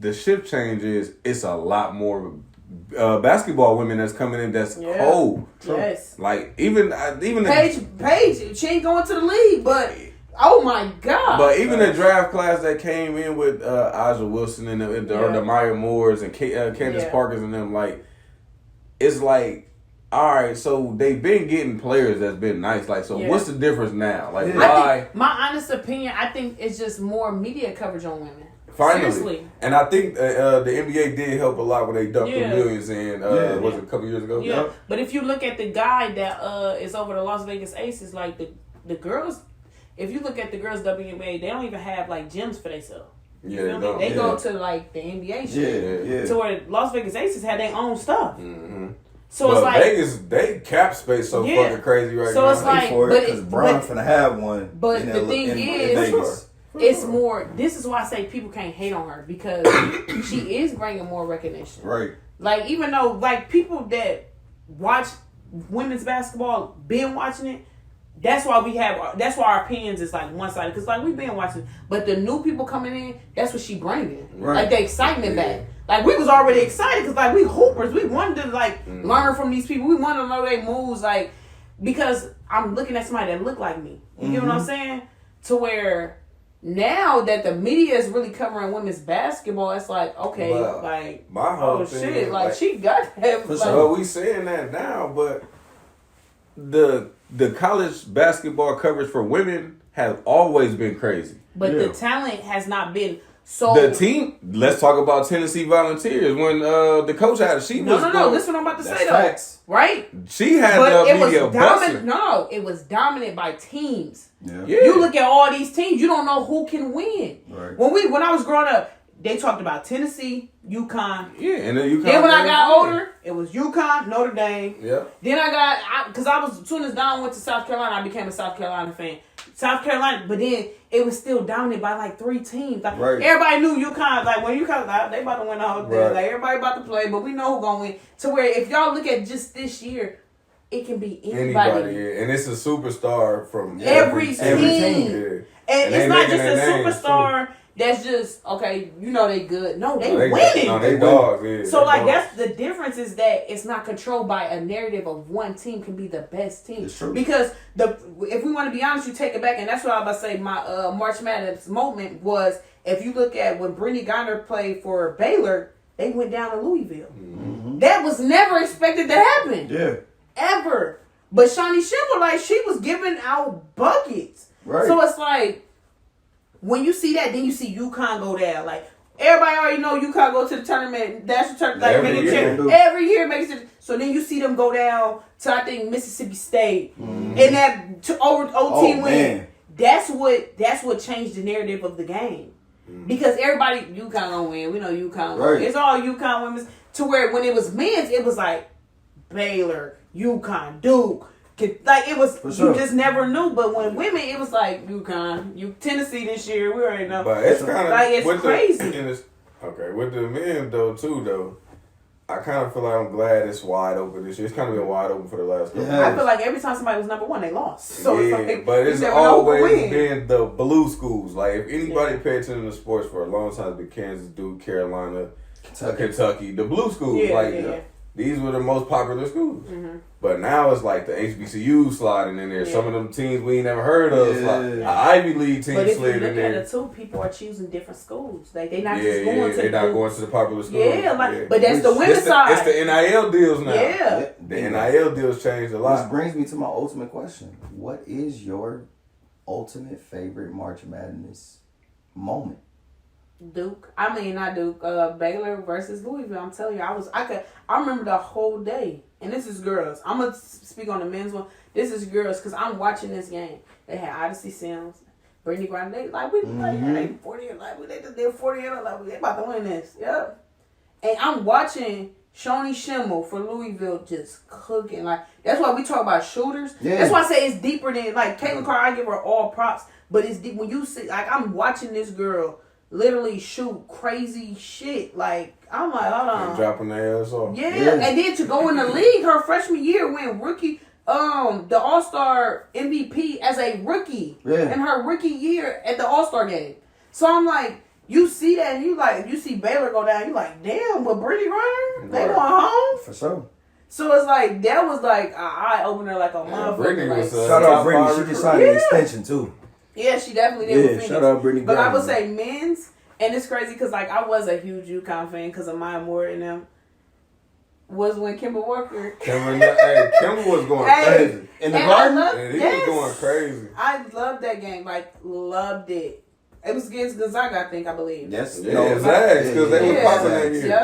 the shift changes. It's a lot more basketball women that's coming in that's cold. Yes. Like even Paige, she ain't going to the league, but. Oh my God! But even the draft class that came in with Aja Wilson and the Maya Moores and Candace Parkers and them, like, it's like, all right, so they've been getting players that's been nice. Like, so what's the difference now? Like, why? My honest opinion, I think it's just more media coverage on women. Finally. Seriously. And I think the NBA did help a lot when they dumped the millions in, was it a couple years ago? Yeah. But if you look at the guy that is over the Las Vegas Aces, like the girls. If you look at the girls' WNBA, they don't even have like gyms for themselves. Yeah, they go to like the NBA shit. To where Las Vegas Aces had their own stuff. Mm-hmm. So it's like Vegas, they cap space so fucking crazy right now. So it's like, because Brown finna have one. But the thing is, it's more. This is why I say people can't hate on her because she is bringing more recognition. Right. Like even though like people that watch women's basketball been watching it. That's why our opinions is like one sided because like we've been watching, but the new people coming in, that's what she bringing, like the excitement back. Like we was already excited because like we hoopers, we wanted to like learn from these people, we wanted to know their moves, like because I'm looking at somebody that look like me. You get what I'm saying? To where now that the media is really covering women's basketball, it's like okay, like my whole thing shit, like she got that. Well, we saying that now, but the college basketball coverage for women has always been crazy. But the talent has not been so. The team, let's talk about Tennessee Volunteers. When the coach had it, No, this is what I'm about to say though. Facts. Right? She had the media busting. No, it was dominant by teams. Yeah. You look at all these teams, you don't know who can win. Right. When I was growing up, they talked about Tennessee, UConn. Yeah, and then UConn. Then when I got older, it was UConn, Notre Dame. Yeah. Then because as soon as Don went to South Carolina, I became a South Carolina fan. South Carolina, but then it was still dominated by like 3 teams. Like everybody knew UConn. Like when UConn, like, they about to win the whole thing. Like everybody about to play, but we know who gonna win. To where if y'all look at just this year, It can be anybody. Yeah. And it's a superstar from every team. Yeah. And it's not just a superstar that's just, okay, you know they good. No, they winning. No, they dogs. Yeah, so, like, that's the difference is that it's not controlled by a narrative of one team can be the best team. It's true. Because if we want to be honest, you take it back, and that's what I was about to say, my March Madness moment was, if you look at when Brittany Griner played for Baylor, they went down to Louisville. Mm-hmm. That was never expected to happen. Yeah. Ever. But Shawnee Schimmel, like, she was giving out buckets. Right. So it's like, when you see that, then you see UConn go down. Like, everybody already know UConn go to the tournament. That's the tournament. Like, every year makes it. So then you see them go down to, I think, Mississippi State. Mm-hmm. And that OT win. Man. That's what changed the narrative of the game. Mm-hmm. Because everybody, UConn gonna win. We know UConn win. It's all UConn women's. To where when it was men's, it was like Baylor, UConn, Duke. Like, it was, you just never knew. But when women, it was like UConn, Tennessee this year. We already know. But it's kind of like, it's crazy. Okay, with the men though, I kind of feel like I'm glad it's wide open this year. It's kind of been wide open for the last couple. I feel like every time somebody was number one, they lost. So yeah, it's like, but it's always been the blue schools. Like, if anybody paid attention to sports for a long time, it's been Kansas, Duke, Carolina, Kentucky, the blue schools. These were the most popular schools. Mm-hmm. But now it's like the HBCU sliding in there. Yeah. Some of them teams we ain't never heard of. An Ivy League team slid in there. But if you look at it too, people are choosing different schools. Like, they're not just going to going to the popular schools. But that's the women's side. It's the NIL deals now. Yeah. The NIL deals changed a lot. Which brings me to my ultimate question. What is your ultimate favorite March Madness moment? Duke. I mean, not Duke. Baylor versus Louisville. I'm telling you, I remember the whole day. And this is girls. I'm going to speak on the men's one. This is girls because I'm watching this game. They had Odyssey Sims, Brittany Griner. They like, they 40 and like, they just did 40 and like, they about to win this. Yep. And I'm watching Shawnee Schimmel for Louisville just cooking. Like, that's why we talk about shooters. Yeah. That's why I say it's deeper than, like, Caitlin Carr, I give her all props. But it's deep. When you see, like, I'm watching this girl literally shoot crazy shit. Like, I'm like, hold on. And dropping their ass off. Yeah. And then to go in the league, her freshman year win rookie, the All-Star MVP as a rookie. Yeah. In her rookie year at the All-Star game. So I'm like, you see that and you see Baylor go down, you like, damn, but Brittany Griner, they going home? For sure. So it's like, that was like an eye-opener, like a motherfucker. Like, shout out Brittany, she just signed an extension too. Yeah, she definitely did with Phoenix. Shout out Brittany Griner. But I would say men's, and it's crazy because, like, I was a huge UConn fan because of Maya Moore and them, was when Kimber Walker. Kimber was going crazy. In the garden? He was going crazy. I loved that game. Like, loved it. It was against Gonzaga, I believe. Yes. Yeah, it was Zags because they were popping that year. Yep.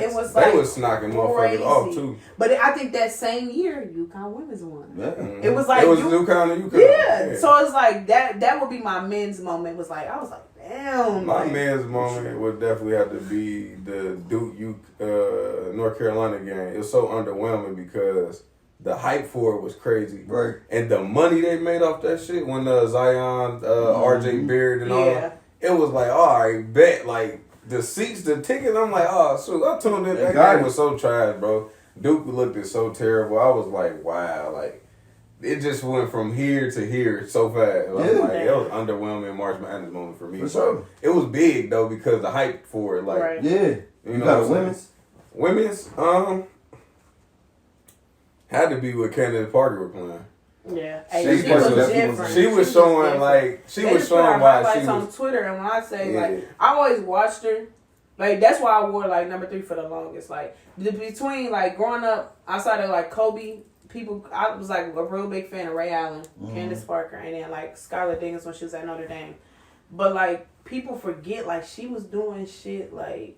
It was like, they was knocking motherfuckers off, too. But I think that same year, UConn women's won. Yeah. Mm-hmm. It was like... It was UConn and UConn. Yeah. So it's like, that would be my men's moment. Was like, I was like, damn. My men's moment would definitely have to be the Duke North Carolina game. It was so underwhelming because the hype for it was crazy. Right. And the money they made off that shit when Zion, RJ Beard and all that. It was like, all right, bet. Like, the seats, the tickets, I'm like, oh, shoot. I tuned in. That game was so trash, bro. Duke looked so terrible. I was like, wow. Like, it just went from here to here so fast. I was like, it was underwhelming March Madness moment for me. For sure. It was big, though, because the hype for it. Like, right. Yeah. You know women's? Women's? Had to be what Candace Parker were playing. Yeah, she was showing why she was on Twitter, and when I say like I always watched her, like that's why I wore like number 3 for the longest. Like between like growing up outside of like Kobe, I was like a real big fan of Ray Allen, Candace Parker, and then like Skylar Diggins when she was at Notre Dame. But like people forget like she was doing shit like.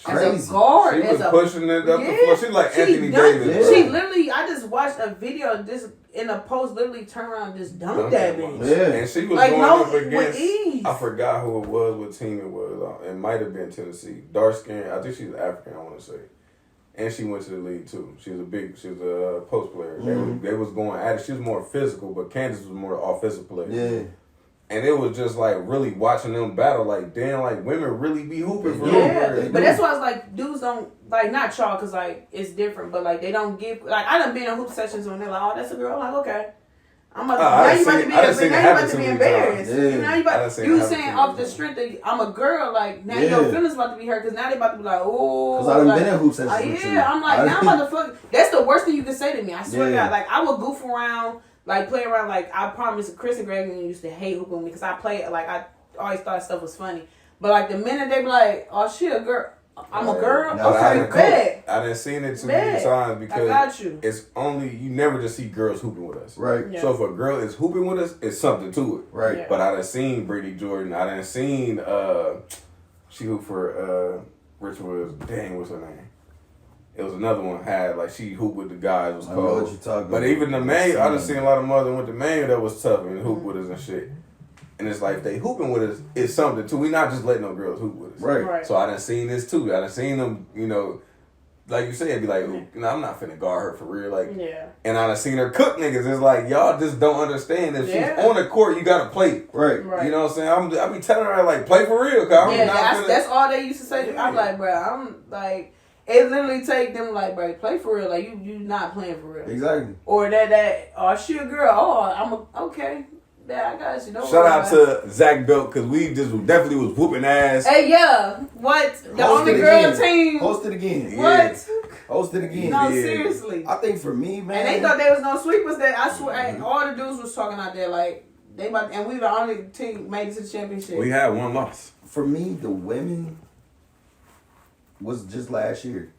Crazy. As a guard, she was pushing it up the floor. She like Anthony Davis. She literally, I just watched a video just in a post, literally turn around and just dunk that bitch. Yeah, and she was like, going up against. I forgot who it was, what team it was. It might have been Tennessee. Dark skin. I think she's African. I want to say, and she went to the league too. She was a post player. They was going at it. She was more physical, but Candace was more offensive player. Yeah. And it was just like really watching them battle, like damn, like women really be hooping for real. But that's why I was like, dudes don't like not y'all, cause like it's different, but like they don't give like I done been in hoop sessions when they're like, oh, that's a girl. I'm like, okay. I'm about to, now you about to be embarrassed. Yeah. You know, you saying off the strength that I'm a girl, like now your feelings about to be hurt, cause now they about to be like, oh, cause I done been in hoop sessions. I'm like, now I'm about to fuck. That's the worst thing you can say to me. I swear to God, like I would goof around. Like, play around, like, I promise Chris and Greg used to hate hooping with me because I play, like, I always thought stuff was funny. But, like, the minute they be like, oh, she a girl, I'm a girl, okay, I done seen it too many times because it's only, you never just see girls hooping with us. Right. Yeah. So if a girl is hooping with us, it's something to it. Right. Yeah. But I done seen Brittany Jordan, I done seen, she hooped for, Richard was, dang, what's her name? It was another one had like she hooped with the guys was cold. What you talking but about. even the main, I done seen a lot of mother with the main that was tough and hoop with us and shit. And it's like they hooping with us is something too. We not just letting no girls hoop with us. Right. So I done seen this too. I done seen them, you know, like you said, be like, you know, I'm not finna guard her for real. Like, and I done seen her cook niggas. It's like y'all just don't understand. If she's on the court, you gotta play. Right. You know what I'm saying? I be telling her like play for real. Cause I'm not that's all they used to say. I'm like, bro, I'm like. It literally take them like, bro, play for real. Like you not playing for real. Exactly. Or that oh she a girl. Oh okay. Yeah, I got you. Shout out to Zach Belt because we just definitely was whooping ass. Hey what? The only girl team. Host it again. What? Host it again. No, seriously. I think for me, man. And they thought there was no sweepers. That I swear, all the dudes was talking out there like they about, and we the only team made it to the championship. We had one loss. For me, the women was just last year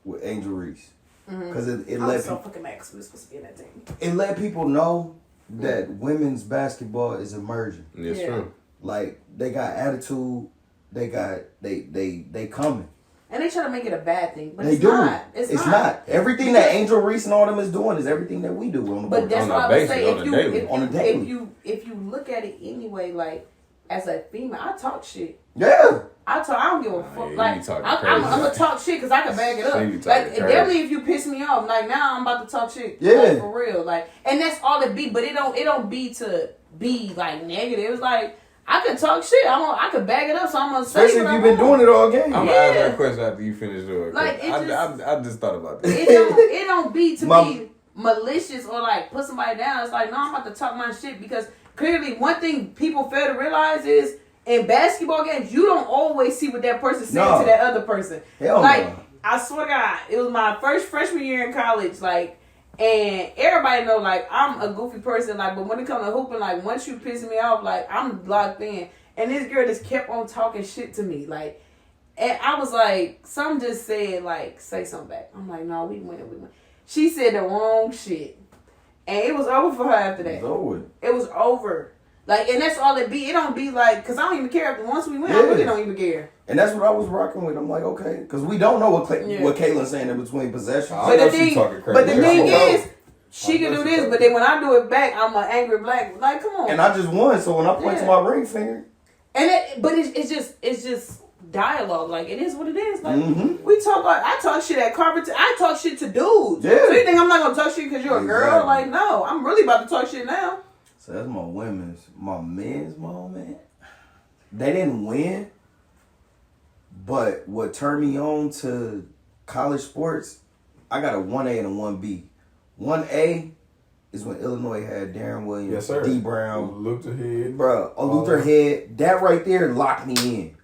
with Angel Reese. Because it let so fucking Max was supposed to be in that team. It let people know that women's basketball is emerging. It's true. Like they got attitude, they coming. And they try to make it a bad thing, but they it's do. not. It's not. Everything that Angel Reese and all them is doing is everything that we do on the board. But that's why I would say if you look at it anyway, like as a female, I talk shit. Yeah. I don't give a fuck. Yeah, like I'm gonna talk shit because I can bag it up. Like definitely if you piss me off, like now I'm about to talk shit. Yeah. Like, for real. Like, and that's all it be. But it don't be to be like negative. It's like I can talk shit. I can bag it up. So I'm gonna say. Especially if you've been doing it all game. I'm gonna ask that question after you finish doing it. Like I just thought about that. It don't be to be malicious or like put somebody down. It's like no, I'm about to talk my shit because clearly one thing people fail to realize is. In basketball games, you don't always see what that person saying to that other person. Hell like, no. I swear to God, it was my first freshman year in college, like, and everybody know, like, I'm a goofy person, like, but when it comes to hooping, like, once you piss me off, like, I'm locked in. And this girl just kept on talking shit to me, like, and I was like, some just said, like, say something back. I'm like, no, we win. She said the wrong shit. And it was over for her after that. It was over. Like, and that's all it be. It don't be like, because I don't even care if once we win, I really don't even care. And that's what I was rocking with. I'm like, okay. Because we don't know what Caitlin's saying in between possessions. But the thing is, she can do this, but then when I do it back, I'm an angry black. Like, come on. And I just won, so when I point to my ring finger. But it's just dialogue. Like, it is what it is. Like, we talk like, I talk shit at Carpenter. I talk shit to dudes. Yeah. So you think I'm not going to talk shit because you're a girl? Like, no. I'm really about to talk shit now. So that's my men's moment. They didn't win, but what turned me on to college sports, I got a 1A and a 1B. 1A is when Illinois had Darren Williams, D. Brown, Luther Head. Luther Head. That right there locked me in.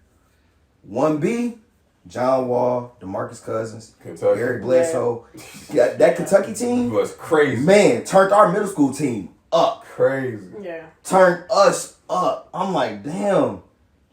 1B, John Wall, DeMarcus Cousins, Kentucky. Eric Bledsoe. Yeah, that Kentucky team was crazy. Man, turned our middle school team up. Crazy. Yeah. Turned us up. I'm like, damn.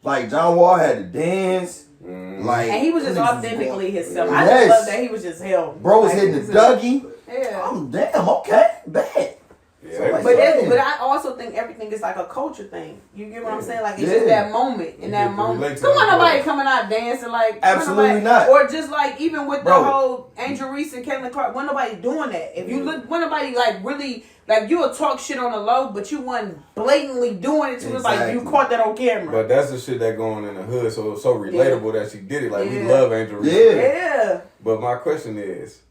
Like, John Wall had to dance. Like, and he was just authentically himself. I just love that he was just him. Bro was hitting the Dougie. Yeah. I'm damn, okay, bet. Yeah, but I also think everything is like a culture thing. You get what I'm saying? Like, it's just that moment. In that moment. Don't want nobody coming out dancing like... Absolutely not. Or just like, even with the whole Angel Reese and Caitlin Clark, when nobody doing that. If you look, when nobody like really... Like, you'll talk shit on the low, but you wasn't blatantly doing it. So it's like you caught that on camera. But that's the shit that going in the hood, so it's so relatable that she did it. Like, we love Angel Reese. Yeah. But my question is,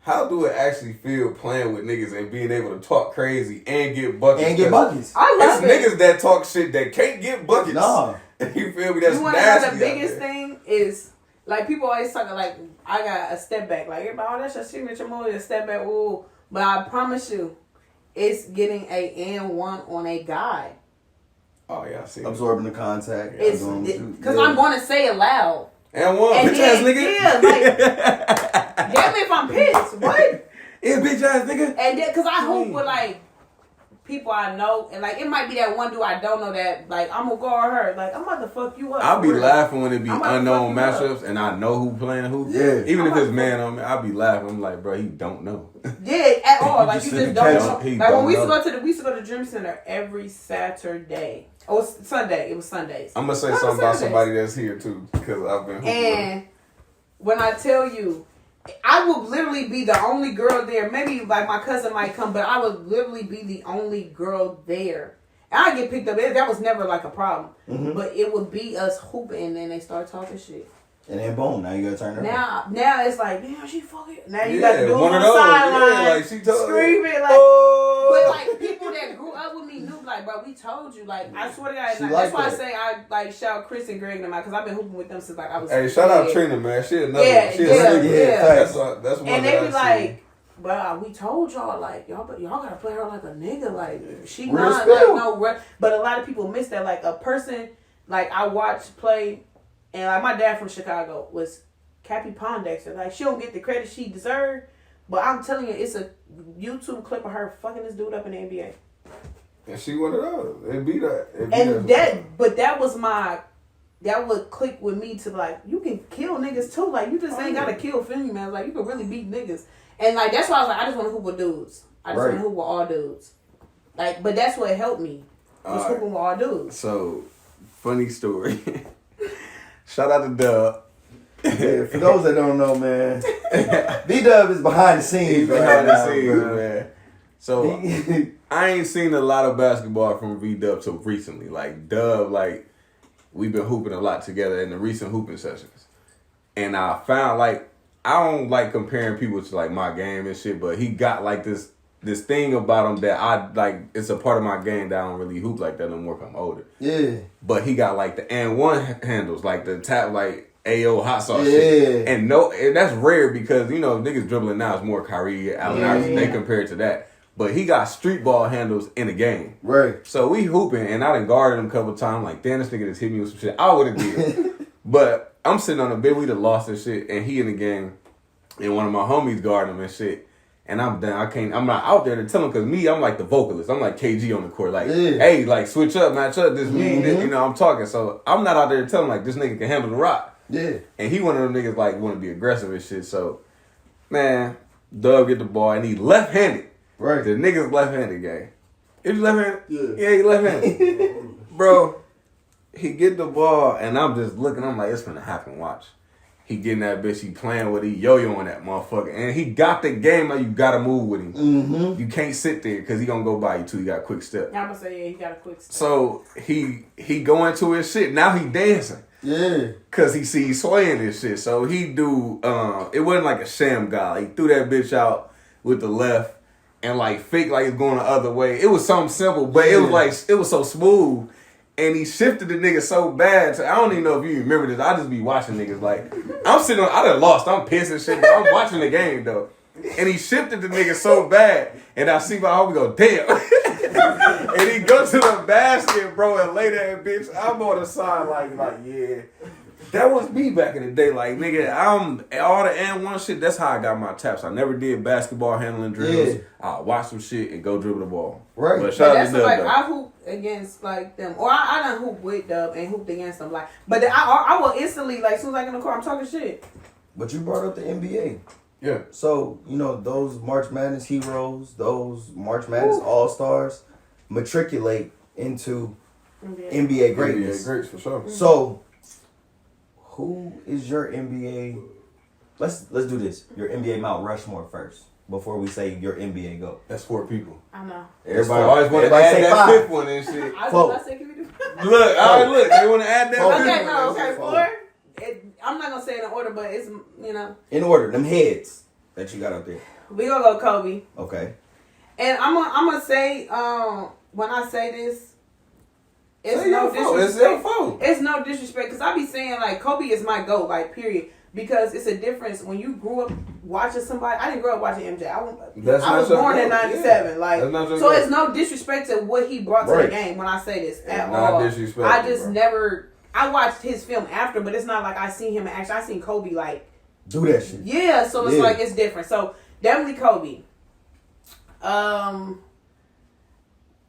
how do it actually feel playing with niggas and being able to talk crazy and get buckets? I love it. Niggas that talk shit that can't get buckets. Nah. You feel me? That's you wanna nasty. know the biggest thing is, like, people always talking like, I got a step back. Like, everybody, oh, that's your signature move, a step back, ooh. But I promise you, it's getting a N1 on a guy. Oh, yeah, I see. Absorbing the contact. It's because I'm going to say it loud. And one And bitch then, ass nigga. yeah, like, damn if I'm pissed. What? Yeah, bitch ass nigga. And then, because I hoop with, like, people I know, and, like, it might be that one dude I don't know that, like, I'm going to guard her. Like, I'm about to fuck you up. I'll be laughing when it be I'm about to unknown fuck you matchups and I know who playing who. Yeah. Even if it's man on me, I'll be laughing. I'm like, bro, he don't know. Yeah, at all. Like, you just don't know. He Like, don't when we used know. to go to the Dream Center every Saturday. Oh, Sunday. It was Sundays. I'm going to say What something about Saturdays? somebody that's here, too, because I've been hooping. And when I tell you, I would literally be the only girl there. Maybe like my cousin might come, but I would literally be the only girl there. And I get picked up. That was never like a problem. Mm-hmm. But it would be us hooping, and then they start talking shit. And then boom, now you gotta turn her on. Now it's like, damn, she fucking. Now you got to do it one on of the those. sideline, Yeah, like she told screaming like. Oh. But like people that grew up with me knew, like, bro, we told you, like, I swear to God, She like, like that's why that. I say I like shout Chris and Greg and them out because I've been hooping with them since like I was. Hey, shout out Trina, man. She another. Yeah, she yeah, another- yeah. That's one. And that they be I see. like, "Bro, we told y'all, like, y'all gotta play her like a nigga, like she Real not spill. like no." But a lot of people miss that. Like a person, like I watched play, and like my dad from Chicago was Cappy Pondexter. Like she don't get the credit she deserved, but I'm telling you, it's a YouTube clip of her fucking this dude up in the NBA. And she one of those. It be that. That would click with me to like, you can kill niggas too. Like, you just ain't gotta kill females. Like, you can really beat niggas. And like, that's why I was like, I just want to hoop with dudes. I just want to hoop with all dudes. Like, but that's what helped me. Was hooping with all dudes. So, funny story. Shout out to Dub. Yeah, for those that don't know, man, B-Dub is behind the scenes. He's behind the scenes, man. So, He- I ain't seen a lot of basketball from V-Dub till recently. Like, Dub, like, we've been hooping a lot together in the recent hooping sessions. And I found, like, I don't like comparing people to, like, my game and shit, but he got, like, this thing about him that I, like, it's a part of my game that I don't really hoop like that no more 'cause I'm older. Yeah. But he got, like, the and one handles, like, the tap, like, AO hot sauce shit. And that's rare because, you know, niggas dribbling now is more Kyrie, Allen Iverson, they compare it to that. But he got street ball handles in the game. Right. So we hooping, and I done guarded him a couple times. Like, damn, this nigga just hit me with some shit. I would have did. But I'm sitting on the bed. We done lost this shit, and he in the game, and one of my homies guarding him and shit. And I'm down. I'm not out there to tell him because me, I'm like the vocalist. I'm like KG on the court. Like, hey, like switch up, match up. This me, this, you know, I'm talking. So I'm not out there to tell him like this nigga can handle the rock. Yeah. And he one of them niggas like want to be aggressive and shit. So, man, Doug get the ball, and he left-handed. Right. The nigga's left-handed game. Is he left-handed? Yeah, he left-handed. Bro, he get the ball, and I'm just looking. I'm like, it's finna happen. Watch. He getting that bitch. He playing with. He yo-yoing that motherfucker. And he got the game. Like, you got to move with him. Mm-hmm. You can't sit there because he going to go by you too. He got a quick step. Yeah, I'm gonna say, yeah, he got a quick step. So, he going to his shit. Now he dancing. Yeah. Cause he see swaying this shit. So he do it wasn't like a sham guy. He threw that bitch out with the left and like fake like it's going the other way. It was something simple, but it was like it was so smooth. And he shifted the nigga so bad. So I don't even know if you remember this. I just be watching niggas like I'm sitting on I done lost. I'm pissed and shit, but I'm watching the game though. And he shifted the nigga so bad. And I see my homie go, damn. And he go to the basket, bro, and lay that bitch. I'm on the side like, yeah. That was me back in the day. Like, nigga, I'm all the and one shit. That's how I got my taps. I never did basketball handling drills. Yeah. I watch some shit and go dribble the ball. Right. But But shout out that's to Dub, like though. I hoop against like them, or I done hoop with Dub and hooped against them. Like, but then I will instantly like as soon as I get in the car, I'm talking shit. But you brought up the NBA. Yeah. So, you know, those March Madness heroes, those March Madness All-Stars matriculate into NBA greatness. NBA greats for sure. So, who is your NBA? Let's do this. Your NBA Mount Rushmore first before we say your NBA go. That's 4 people. I know. Everybody I always want to everybody add say that 5. fifth one and shit. I said, can we do? Look, all right, look. They want to add that Four. fifth Okay, one. no, okay, Four. 4. I'm not gonna say it in order, but it's In order, them heads. that you got out there? We gonna go Kobe. Okay. And I'm gonna say, when I say this, it's no disrespect. It's no disrespect, because I be saying like Kobe is my GOAT, like period. Because it's a difference when you grew up watching somebody. I didn't grow up watching MJ. I was born in '97. Like, so it's no disrespect to what he brought to the game. When I say this at all, I just never. I watched his film after, but it's not like I seen him in action. I seen Kobe like do that shit. Yeah, so it's like it's different. So definitely Kobe.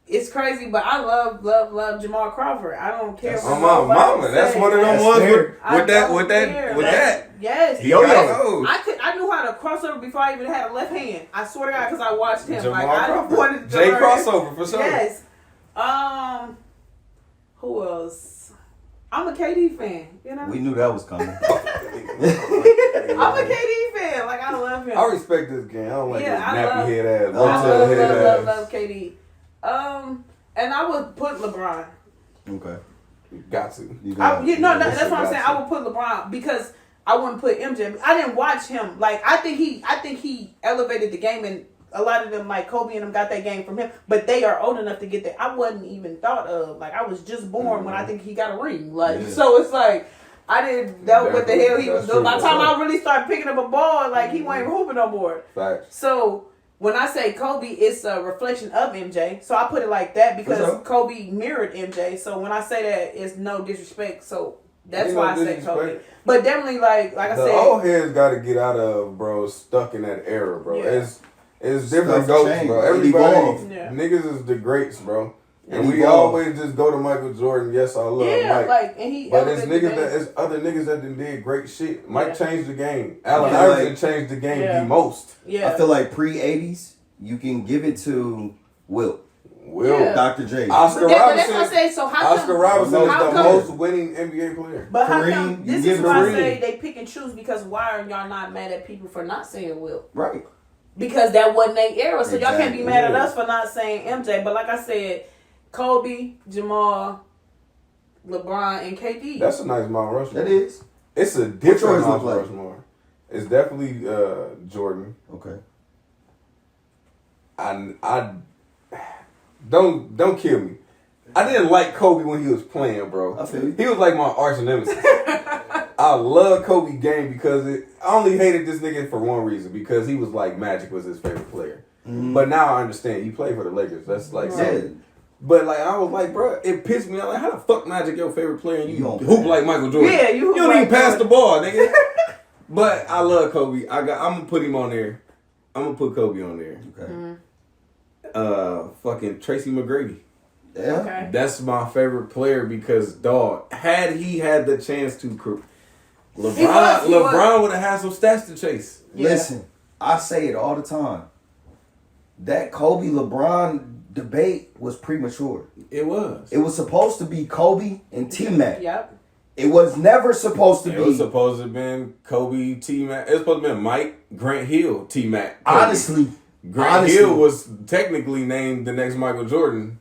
It's crazy, but I love Jamal Crawford. I don't care. Oh my mama, that's one of them ones with that. Yes. I knew how to cross over before I even had a left hand. I swear to God, because I watched him. Jamal like I wanted to Jay learn. crossover for sure. Yes. Who else? I'm a KD fan. You know. We knew that was coming. I'm a KD fan. Like I love him. I respect this game. I don't like this nappy head ass. I love KD. And I would put LeBron. Okay. You got to. That's what I'm saying. I would put LeBron because I wouldn't put MJ. I didn't watch him. Like I think he elevated the game, and a lot of them like Kobe and them got that game from him. But they are old enough to get that. I wasn't even thought of. Like I was just born when I think he got a ring. Like so it's like I didn't know what the hell he was doing. By the time I really started picking up a ball, like he wasn't even hooping no more. Facts. So when I say Kobe, it's a reflection of MJ. So I put it like that because Kobe mirrored MJ. So when I say that, it's no disrespect. So that's why I say Kobe. But definitely, like I said, the old heads got to get out of, bro, stuck in that era, bro. Yeah. It's different goats, bro. Everybody, niggas is the greats, bro. And we always just go to Michael Jordan. Yes, I love Mike. But it's other niggas that did great shit. Mike changed the game. Allen Iverson changed the game the most. Yeah. I feel like pre-'80s, you can give it to Wilt. Dr. J. Oscar Robinson. That's what I say. So Oscar Robinson is the most winning NBA player. But how come? This is why I say they pick and choose, because why are y'all not mad at people for not saying Wilt? Right. Because that wasn't their era. So y'all can't be mad at us for not saying MJ. But like I said, Kobe, Jamal, LeBron, and KD. That's a nice Mount Rushmore. That is. It's a different Mount Rushmore. It's definitely Jordan. Okay. I don't kill me. I didn't like Kobe when he was playing, bro. I feel you. He was like my arch nemesis. I love Kobe game because I only hated this nigga for one reason, because he was like Magic was his favorite player. Mm-hmm. But now I understand. He played for the Lakers. That's like But like I was like, bro, it pissed me out. Like, how the fuck Magic your favorite player and you hoop like Michael Jordan? Yeah, you don't even pass the ball, nigga. But I love Kobe. I'm gonna put him on there. I'm gonna put Kobe on there. Okay. Mm-hmm. Fucking Tracy McGrady. Yeah. Okay. That's my favorite player because, dog, had he had the chance to, LeBron would have had some stats to chase. Yeah. Listen, I say it all the time. That Kobe LeBron debate was premature. It was. It was supposed to be Kobe and T-Mac. Yep. It was never supposed to be. It was supposed to have been Kobe, T-Mac. It was supposed to have been Mike, Grant Hill, T-Mac. Kobe. Honestly. Hill was technically named the next Michael Jordan.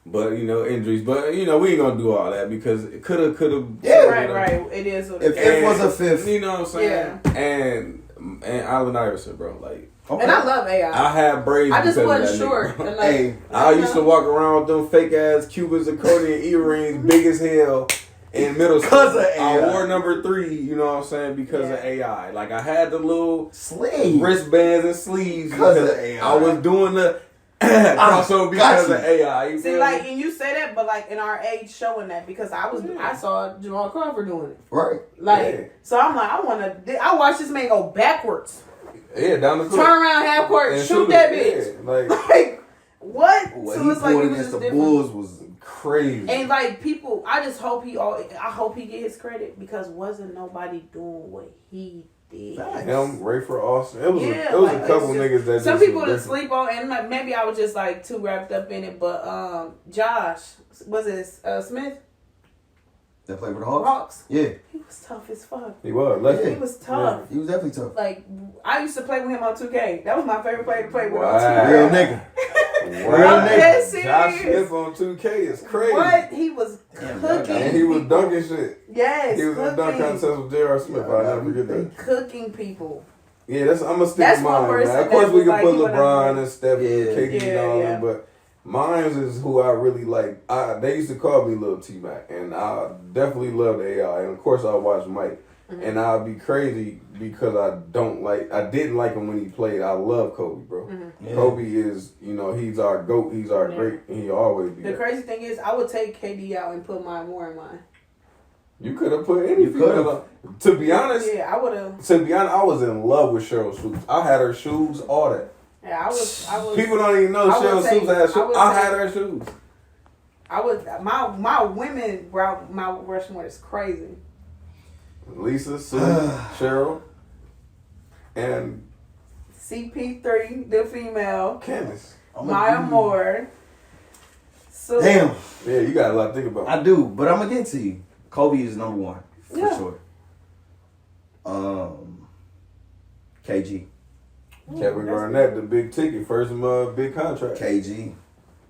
But, injuries. But, we ain't going to do all that because it could have. Yeah. Right. It is what it is. If it was a fifth. You know what I'm saying? Yeah. And Allen Iverson, bro. Like. Okay. And I love AI. I had braids. I just wasn't sure. Like, I used to walk around with them fake ass Cubans, accordion earrings, big as hell, in middle school. Because of AI. I wore number 3, you know what I'm saying, because of AI. Like I had the little sleeves, wristbands and sleeves because of AI. I was doing the crossover because of AI. See, like, and you say that, but like in our age, showing that because I saw Jamal Crawford doing it. Right. Like, so I'm like, I watched this man go backwards. Yeah, down the court. Turn around half court and shoot that bitch. Yeah, like what? So it's like it was against the Bulls was crazy. And like people, I just hope I hope he get his credit because wasn't nobody doing what he did. Him, Rayford Austin. It was a couple niggas that some people that sleep on, and maybe I was just like too wrapped up in it. But Josh, was it Smith? That played for the Hawks? Yeah. He was tough as fuck. He was. He was tough. Yeah. He was definitely tough. Like, I used to play with him on 2K. That was my favorite player to play with on 2K. Real nigga. Real nigga. Josh Smith on 2K is crazy. What? He was cooking. And he was dunking shit. Yes. He was in dunk contest with J.R. Smith. I'll never forget that. Cooking people. Yeah, I'm gonna stick That's with one mine, person man. Of course, that we was can like, put you wanna- LeBron and Steph, KD, and all yeah. them, but mine is who I really like. They used to call me Lil T-Mac, and I definitely love AI. And of course, I watch Mike, and I'll be crazy because I didn't like him when he played. I love Kobe, bro. Mm-hmm. Kobe is, he's our GOAT. He's our great, and he'll always be. The crazy thing is, I would take KD out and put mine more in mine. You could have put any female. To be honest, yeah, I would have. To be honest, I was in love with Cheryl Swoops. I had her shoes, all that. Yeah, I was. People don't even know Cheryl Swoops had shoes. I had her shoes. I was my women Mount Rushmore is crazy. Lisa, Sue, Cheryl, and CP3, the female. Candace. Maya Moore. So Damn. Yeah, you got a lot to think about. I do, but I'm gonna get to you. Kobe is number one for sure. KG. Kevin Garnett, the big ticket, first big contract. KG.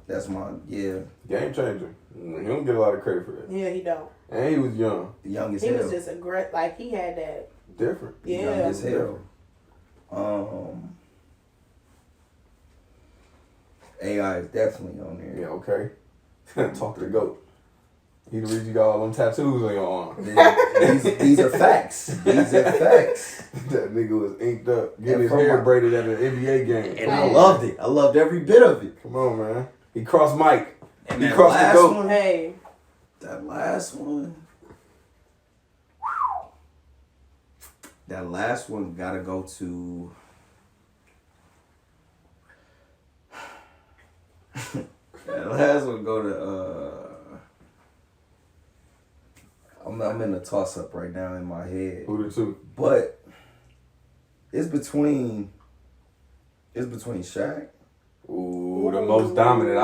That's my game changer. He don't get a lot of credit for that. Yeah, he don't. And he was young. The young as he hell. was just a great, like he had that different. Yeah, young as hell. AI is definitely on there. Yeah, okay. Talk to the GOAT. He the reason you got all them tattoos on your arm. These are facts. These are facts. That nigga was inked up, getting his hair braided at an NBA game. And I loved it. I loved every bit of it. Come on, man. He crossed Mike. And he that crossed last the GOAT. one. Hey. That last one. That last one gotta go to. That last one go to. I'm in a toss up right now in my head. Who the two? But it's between Shaq. Ooh, the most dominant.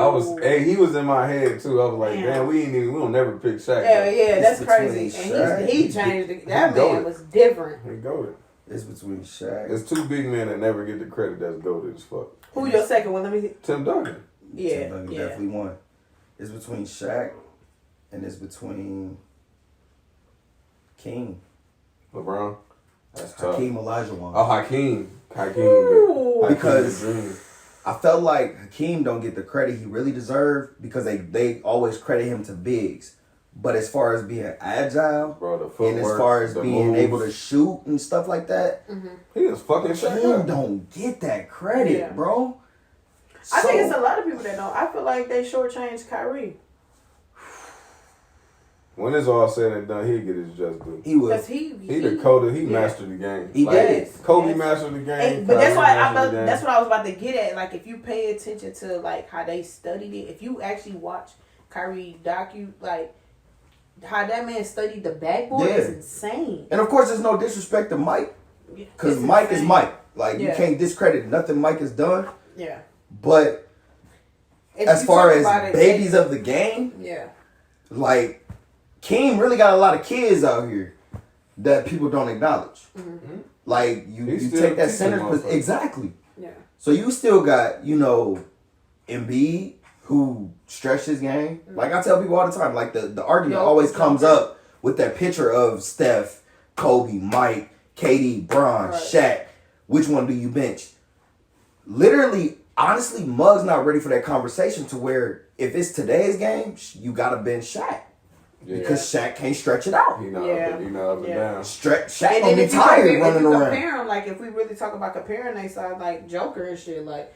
He was in my head too. I was like, damn, we don't never pick Shaq. Yeah, that's crazy. And he changed it. That man was different. He goated. It's between Shaq. It's two big men that never get the credit that's goated as fuck. Who your second one? Let me. Tim Duncan. Yeah, Tim Duncan definitely won. It's between Shaq and it's between King. LeBron. That's tough. Hakeem Olajuwon. Oh, Hakeem. Because I felt like Hakeem don't get the credit he really deserved because they always credit him to bigs. But as far as being agile, bro, the footwork, and as far as being moves, able to shoot and stuff like that, he is fucking Hakeem don't get that credit, bro. I think it's a lot of people that don't. I feel like they shortchanged Kyrie. When it's all said and done, he'll get his just due. He was. He mastered the game. He did. Kobe mastered the game. But that's why that's what I was about to get at. Like, if you pay attention to like how they studied it, if you actually watch Kyrie like how that man studied the backboard is insane. And of course, there's no disrespect to Mike, because Mike is Mike. Like you can't discredit nothing Mike has done. Yeah. But as far as babies of the game, like. Keem really got a lot of kids out here that people don't acknowledge. Mm-hmm. Like you take that center position exactly. Yeah. So you still got Embiid who stretched his game. Mm-hmm. Like I tell people all the time, like the argument always comes up with that picture of Steph, Kobe, Mike, KD, Bron, Shaq. Which one do you bench? Literally, honestly, Mug's not ready for that conversation to where if it's today's game, you gotta bench Shaq. Yeah. Because Shaq can't stretch it out. He not up and down. Shaq gonna be tired running around. Compare him, like if we really talk about comparing they side, like Joker and shit, like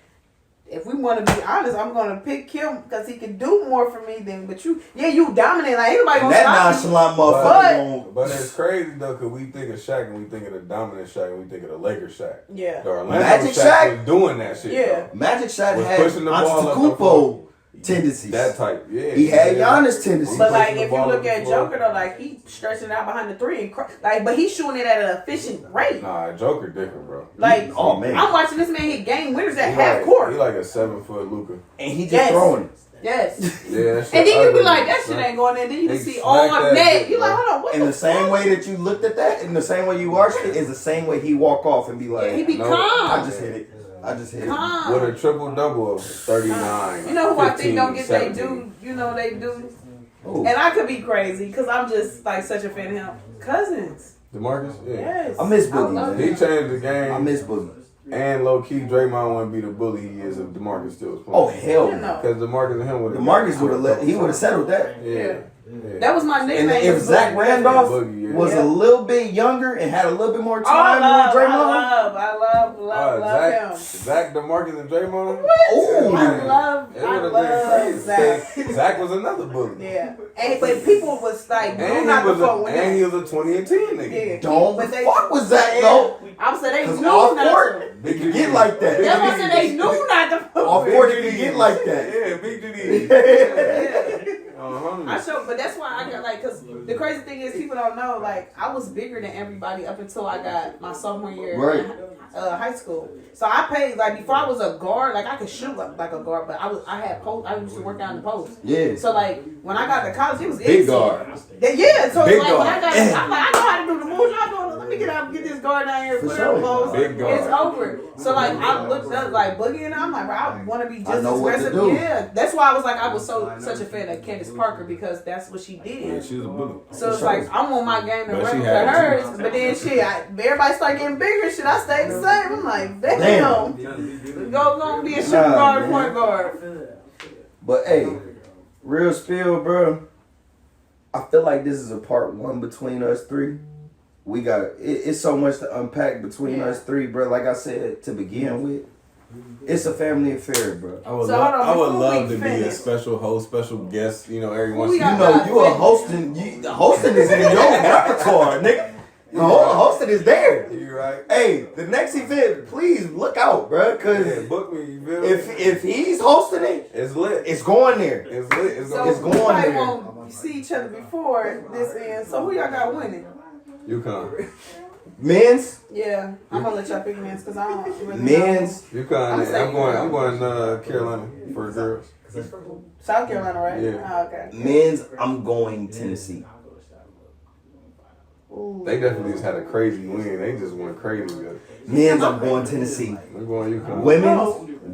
if we want to be honest, I'm gonna pick him because he can do more for me than. But you dominate. Like anybody gonna that nonchalant motherfucker. But it's crazy though, because we think of Shaq and we think of the dominant Shaq and we think of the Lakers Shaq. Yeah. The Orlando Shaq was doing that shit. Yeah. Though. Magic Shaq had Antetokounmpo tendencies. That type, yeah. He had Giannis tendencies. But like, if you look at Joker though, like he stretching out behind the three and but he's shooting it at an efficient rate. Nah, Joker different, bro. Like, oh man, I'm watching this man hit game winners at half court. He like a 7-foot Luka, and he just throwing it. Yes. Yeah. And then you be like, that shit ain't going in. Then you can see all net. You like, hold on, what in the same way that you looked at that, in the same way you watched it, is the same way he walk off and be like, he be calm. I just hit it. With a triple-double of 39. You know who 15, I think don't get 17. They do? You know they do? Ooh. And I could be crazy because I'm just like such a fan of him. Cousins. DeMarcus? Yeah. Yes. I miss Boogie. He changed the game. I miss Boogie. And low key, Draymond wouldn't be the bully he is if DeMarcus still was playing. Oh hell no! Because DeMarcus and him would have. DeMarcus would have settled that. Yeah. That was my nickname. And if Zach Randolph was a little bit younger and had a little bit more time with Draymond, I love him. Zach, DeMarcus, and Draymond. Ooh, I love Zach. Zach was another bully. Yeah, but people was like, and he was a 20 and 10 nigga. Yeah. Don't fuck with Zach though. I'm saying they knew off not court, to. it can get like that. That's why I said they knew not to. Off court, it can get like that. Yeah, big dude. But that's why I got like, cause the crazy thing is people don't know, like I was bigger than everybody up until I got my sophomore year in high school. So I played like before I was a guard, like I could shoot like a guard, but I used to work down the post. Yeah. So like when I got to college, it was big easy. guard. Yeah. So big like guard. when I got, I'm like I know how to do the moves. Y'all doing? Let me get out and get this guard down here. Put sure. the post. Big guard. It's over. So like I looked up like Boogie and I'm like, bro, I want to be just know what to aggressive. do. Yeah. That's why I was like I was such a fan of Candace Parker because that's what she did. Yeah, she was a bully. So it's like I'm on my game and But she running to had hers, to. but then everybody start getting bigger. Shit, I stayed the same. I'm like, damn. Go be a shooting guard, point guard. But hey, real spill, bro. I feel like this is a part one between us three. We got it's so much to unpack between us three, bro. Like I said to begin with, it's a family affair, bro. I would love to be a special host, special guest. You know, every once in a while. You are hosting. The hosting is in your repertoire, nigga. The hosting is there. You right? Hey, the next event, please look out, bro. Cause book me. You feel me? if he's hosting it, it's lit. It's going there. It's lit. It's So going we there. won't see each other before this ends. So who y'all got winning? UConn. Men's. Yeah, I'm gonna let y'all pick men's because I don't really Men's. UConn. I'm going Carolina for the girls. South Carolina, right? Yeah. Oh, okay. Men's. I'm going Tennessee. Ooh. They definitely just had a crazy win. They just went crazy good. Men's. I'm going Tennessee. I'm going UConn.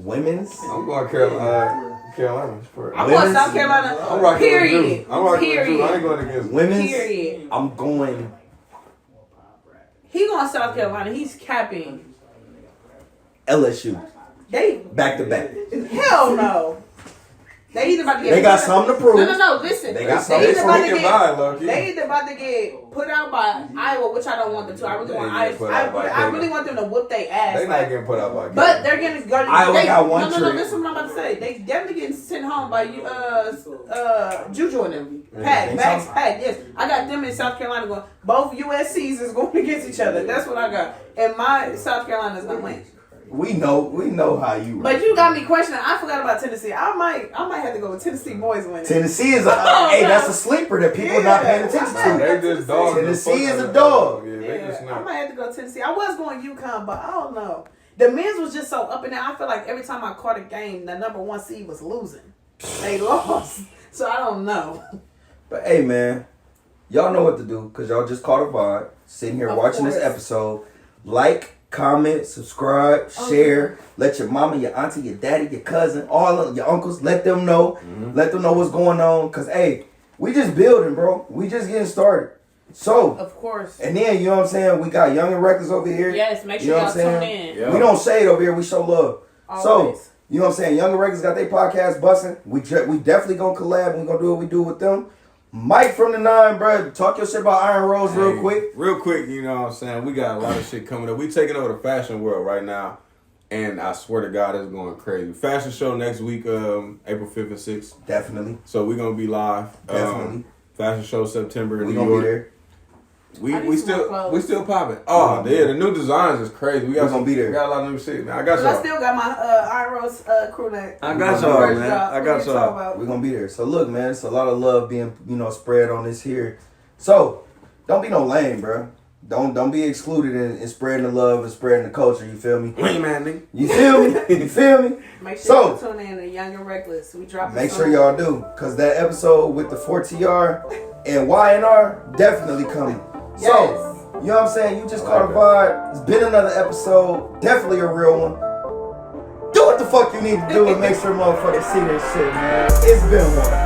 Women's. I'm going Carolina. I'm going South Carolina. I'm rocking Period. with Drew. I'm rocking with Drew. I ain't going against Women's. Period. I'm going. He going South Carolina. He's capping. LSU. They back to back. Hell no. They either about to get. They got something to prove. No. Listen. They got something to prove. They either about to get put out by Iowa, which I don't want them to. I really want Iowa. I really want them to whoop their ass. They're not getting put out by. But they're getting. Iowa got one trick. No. Listen, what I'm about to say. They definitely getting sent home by Juju and them. Max. Yes, I got them in South Carolina going. Both USCs is going against each other. That's what I got. And my South Carolina's gonna win. We know how you. But you got me questioning. I forgot about Tennessee. I might have to go with Tennessee boys winning. Tennessee is that's a sleeper that people are not paying attention to. They just dogs. Tennessee is a dog. Yeah, I might have to go Tennessee. I was going UConn, but I don't know. The men's was just so up and down. I feel like every time I caught a game, the number one seed was losing. They lost, so I don't know. But hey, man, y'all know what to do because y'all just caught a vibe sitting here watching this episode. Like, comment, subscribe, share. Let your mama, your auntie, your daddy, your cousin, all of your uncles, let them know. Mm-hmm. Let them know what's going on. Because, hey, we just building, bro. We just getting started. So, of course. And then, you know what I'm saying? We got Young and Reckless over here. Yes, make sure y'all tune in. Yeah. We don't shade over here. We show love. Always. So, you know what I'm saying? Young and Reckless got their podcast busting. We definitely going to collab. We going to do what we do with them. Mike from the 9, bro. Talk your shit about Iron Rose real quick. Real quick, you know what I'm saying? We got a lot of shit coming up. We taking over the fashion world right now. And I swear to God, it's going crazy. Fashion show next week, April 5th and 6th. Definitely. So we're going to be live. Definitely. Fashion show September in New York. Be there. We still popping. Oh, yeah, the new designs is crazy. We gonna be there. We got a lot of new shit, man. I got y'all. I still got my Iron Rose crew neck. I got y'all, man. I got y'all. We're gonna be there. So look, man, it's a lot of love being, spread on this here. So don't be no lame, bro. Don't be excluded in spreading the love and spreading the culture. You feel me? Hey, man, nigga. You feel me? You feel me? Make sure you tune in to Young and Reckless. We drop. Make sure y'all do, cause that episode with the 4TR and YNR definitely coming. Yes. So. You know what I'm saying? You just caught a vibe. It's been another episode. Definitely a real one. Do what the fuck you need to do and make sure motherfuckers see this shit, man. It's been one.